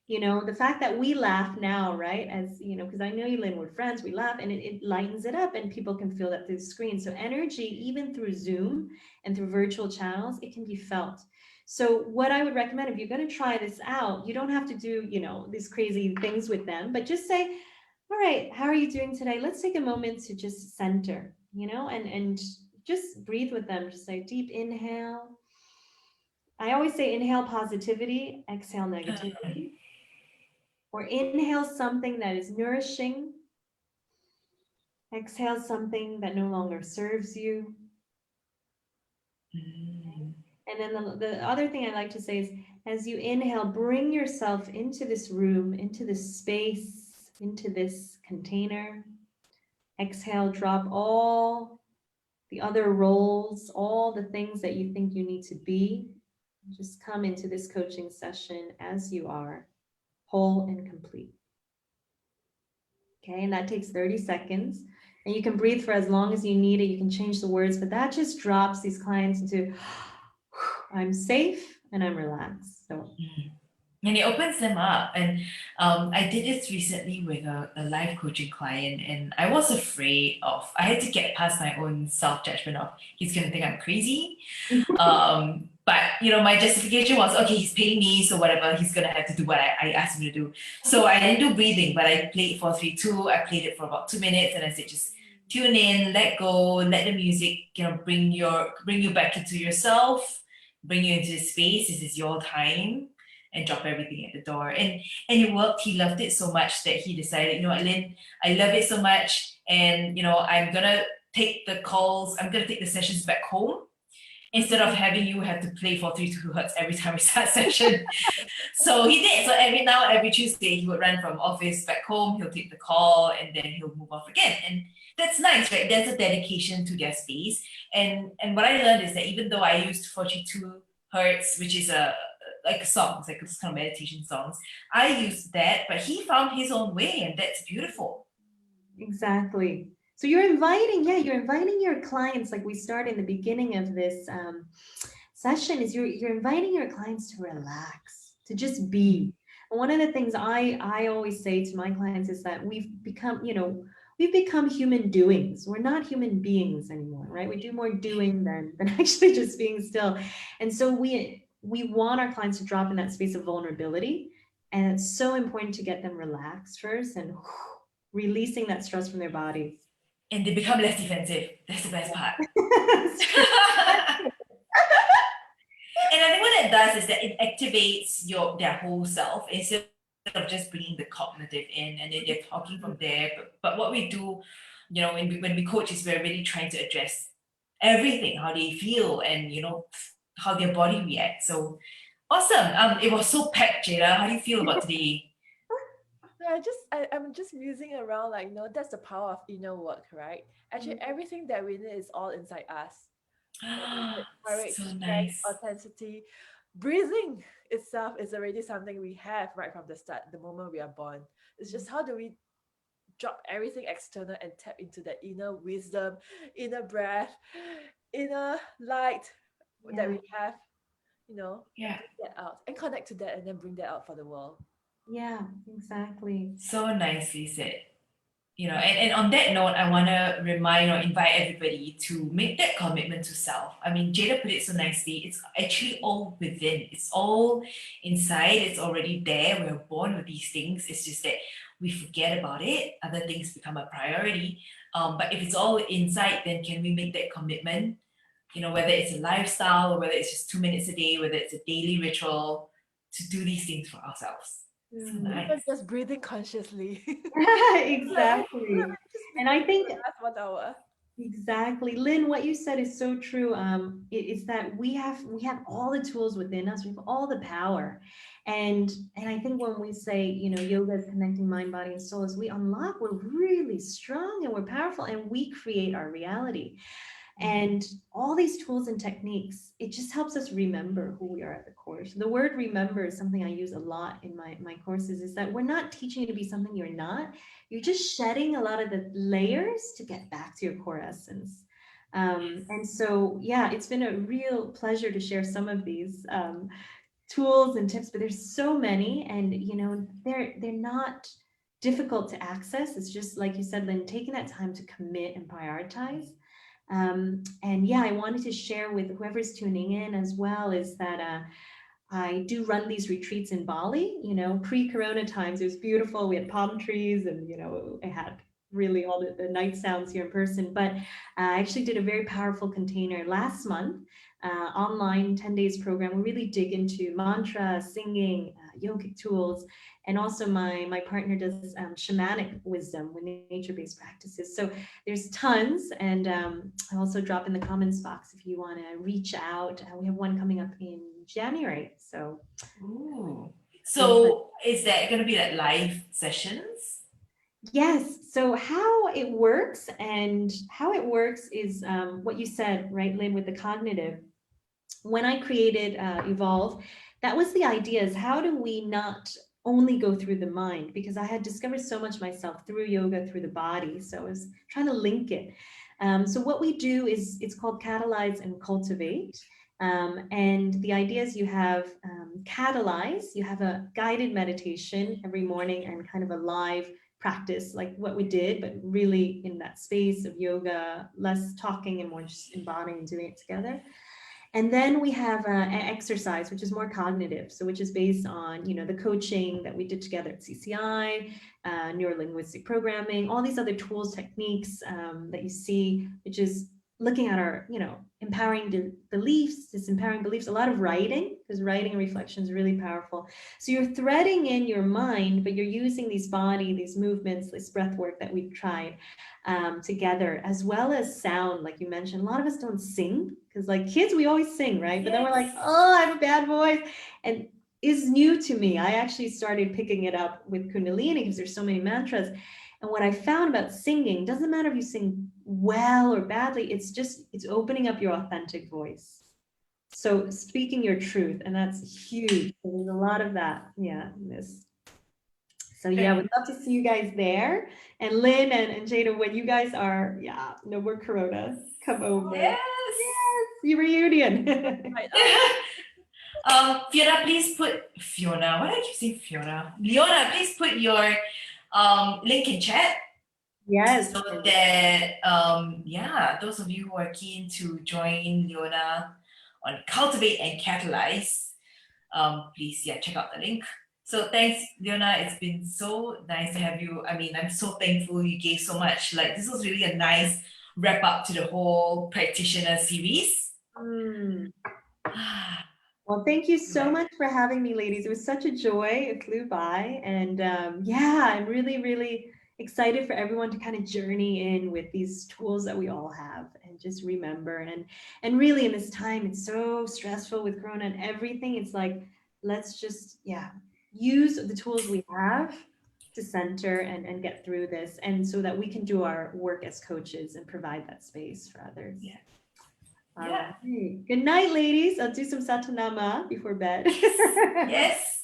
The fact that we laugh now, right? As because I know you, Lin, we're friends, we laugh, and it lightens it up, and people can feel that through the screen. So energy, even through Zoom and through virtual channels, it can be felt. So what I would recommend, if you're going to try this out, you don't have to do, these crazy things with them, but just say, all right, how are you doing today? Let's take a moment to just center, and just breathe with them. Just say deep inhale. I always say inhale positivity, exhale negativity. Or inhale something that is nourishing. Exhale something that no longer serves you. And then the other thing I like to say is, as you inhale, bring yourself into this room, into this space, into this container. Exhale, drop all the other roles, all the things that you think you need to be. Just come into this coaching session as you are, whole and complete. Okay, and that takes 30 seconds. And you can breathe for as long as you need it. You can change the words, but that just drops these clients into, I'm safe and I'm relaxed. So And it opens them up. And I did this recently with a life coaching client, and I was afraid of, I had to get past my own self-judgment of he's gonna think I'm crazy. But you know, my justification was, okay, he's paying me, so whatever, he's gonna have to do what I asked him to do. So I didn't do breathing, but I played 4-3-2. I played it for about 2 minutes, and I said, just tune in, let go, let the music, you know, bring you back into yourself, bring you into this space. This is your time, and drop everything at the door. And it worked. He loved it so much that he decided, you know what, Lin, I love it so much, and you know, I'm gonna take the sessions back home instead of having you have to play for 3-2 hertz every time we start session. So he did. So every Tuesday he would run from office back home, he'll take the call, and then he'll move off again. And that's nice, right? That's a dedication to their space. And what I learned is that even though I used 42 hertz, which is like songs, like this kind of meditation songs, I used that, but he found his own way, and that's beautiful. Exactly. So you're inviting your clients, like we started in the beginning of this session, is you're inviting your clients to relax, to just be. And one of the things I always say to my clients is that we've become human doings. We're not human beings anymore, right? We do more doing than actually just being still. And so we want our clients to drop in that space of vulnerability. And it's so important to get them relaxed first and releasing that stress from their bodies. And they become less defensive. That's the best part. And I think what that does is that it activates their whole self instead of just bringing the cognitive in, and then they're talking from there. But what we do, you know, when we coach, is we're really trying to address everything, how they feel, and you know, how their body reacts. So awesome. It was so packed, Jada. How do you feel about today? I'm just musing around, like, you know, that's the power of inner work, right? Actually, everything that we need is all inside us. Courage, So strength, nice. authenticity. Breathing itself is already something we have right from the start, the moment we are born. It's just how do we drop everything external and tap into that inner wisdom, inner breath, inner light that we have, you know, Yeah. bring that out and connect to that and then bring that out for the world. Yeah, exactly. So nicely said. You know, and on that note, I want to remind or invite everybody to make that commitment to self. I mean, Jada put it so nicely. It's actually all within. It's all inside. It's already there. We're born with these things. It's just that we forget about it. Other things become a priority. But if it's all inside, then can we make that commitment? You know, whether it's a lifestyle or whether it's just 2 minutes a day, whether it's a daily ritual, to do these things for ourselves. So nice. Even just breathing consciously. Exactly. And I think that's 1 hour. exactly, Lin, what you said is so true. It's that we have all the tools within us. We have all the power, and I think when we say, you know, yoga is connecting mind, body, and soul, as we unlock, we're really strong and we're powerful, and we create our reality. And all these tools and techniques, it just helps us remember who we are at the core. So the word remember is something I use a lot in my courses, is that we're not teaching you to be something you're not. You're just shedding a lot of the layers to get back to your core essence. And so, yeah, it's been a real pleasure to share some of these tools and tips, but there's so many, and you know, they're not difficult to access. It's just like you said, Lin, taking that time to commit and prioritize. And yeah, I wanted to share with whoever's tuning in as well, is that I do run these retreats in Bali, you know, pre-corona times. It was beautiful. We had palm trees and, you know, it had really all the night sounds here in person. But I actually did a very powerful container last month, online 10 days program. We really dig into mantra, singing, yogic tools, and also my partner does shamanic wisdom with nature-based practices. So there's tons, and I also drop in the comments box if you want to reach out. We have one coming up in January. So, ooh. So is that going to be like live sessions? Yes. So how it works is what you said, right, Lin, with the cognitive. When I created Evolve, that was the idea, is how do we not only go through the mind, because I had discovered so much myself through yoga, through the body. So I was trying to link it. So what we do is, it's called Catalyze and Cultivate. And the idea is you have catalyze, you have a guided meditation every morning and kind of a live practice like what we did, but really in that space of yoga, less talking and more just embodying and doing it together. And then we have an exercise, which is more cognitive. So which is based on, the coaching that we did together at CCI, neuro-linguistic programming, all these other tools, techniques that you see, which is looking at our, empowering beliefs, disempowering beliefs, a lot of writing, because writing and reflection is really powerful. So you're threading in your mind, but you're using these these movements, this breath work that we've tried together, as well as sound, like you mentioned. A lot of us don't sing, because like kids, we always sing, right? But then we're like, oh, I have a bad voice. And is new to me. I actually started picking it up with Kundalini because there's so many mantras. And what I found about singing, doesn't matter if you sing well or badly, it's opening up your authentic voice. So speaking your truth, and that's huge. So there's a lot of that, in this. So yeah, we'd love to see you guys there. And Lin and Jada, when you guys are, no more Corona, come over. Yes. Your reunion. Fiona, please put Fiona. Why did I keep saying Fiona? Leona, please put your link in chat. Yes. So that those of you who are keen to join Leona on Cultivate and Catalyze, please check out the link. So thanks, Leona. It's been so nice to have you. I mean, I'm so thankful you gave so much. Like, this was really a nice wrap up to the whole practitioner series. Well, thank you so much for having me, ladies. It was such a joy. It flew by. And I'm really, really excited for everyone to kind of journey in with these tools that we all have, and just remember. And really in this time, it's so stressful with Corona and everything. It's like, let's just, use the tools we have to center and get through this. And so that we can do our work as coaches and provide that space for others. Yeah. All right. Good night, ladies. I'll do some satanama before bed. Yes.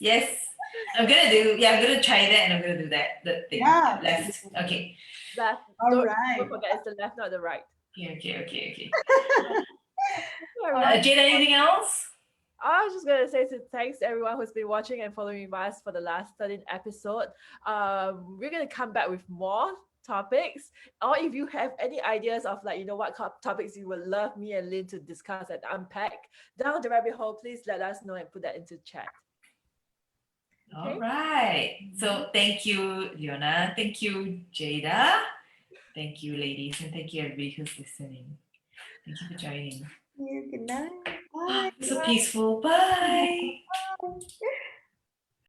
I'm gonna try that, and I'm gonna do that. The thing. Yeah. Left. Okay. Left. All Don't right. forget, it's the left, not the right. Okay. Right. Jada, anything else? I was just going to say thanks to everyone who's been watching and following us for the last 13 episode. We're going to come back with more topics, or if you have any ideas of what topics you would love me and Lin to discuss and unpack down the rabbit hole, please let us know and put that into chat. Okay? All right. So thank you, Leona. Thank you, Jada. Thank you, ladies, and thank you everybody who's listening. Thank you for joining. Good night. Bye. So peaceful. Bye.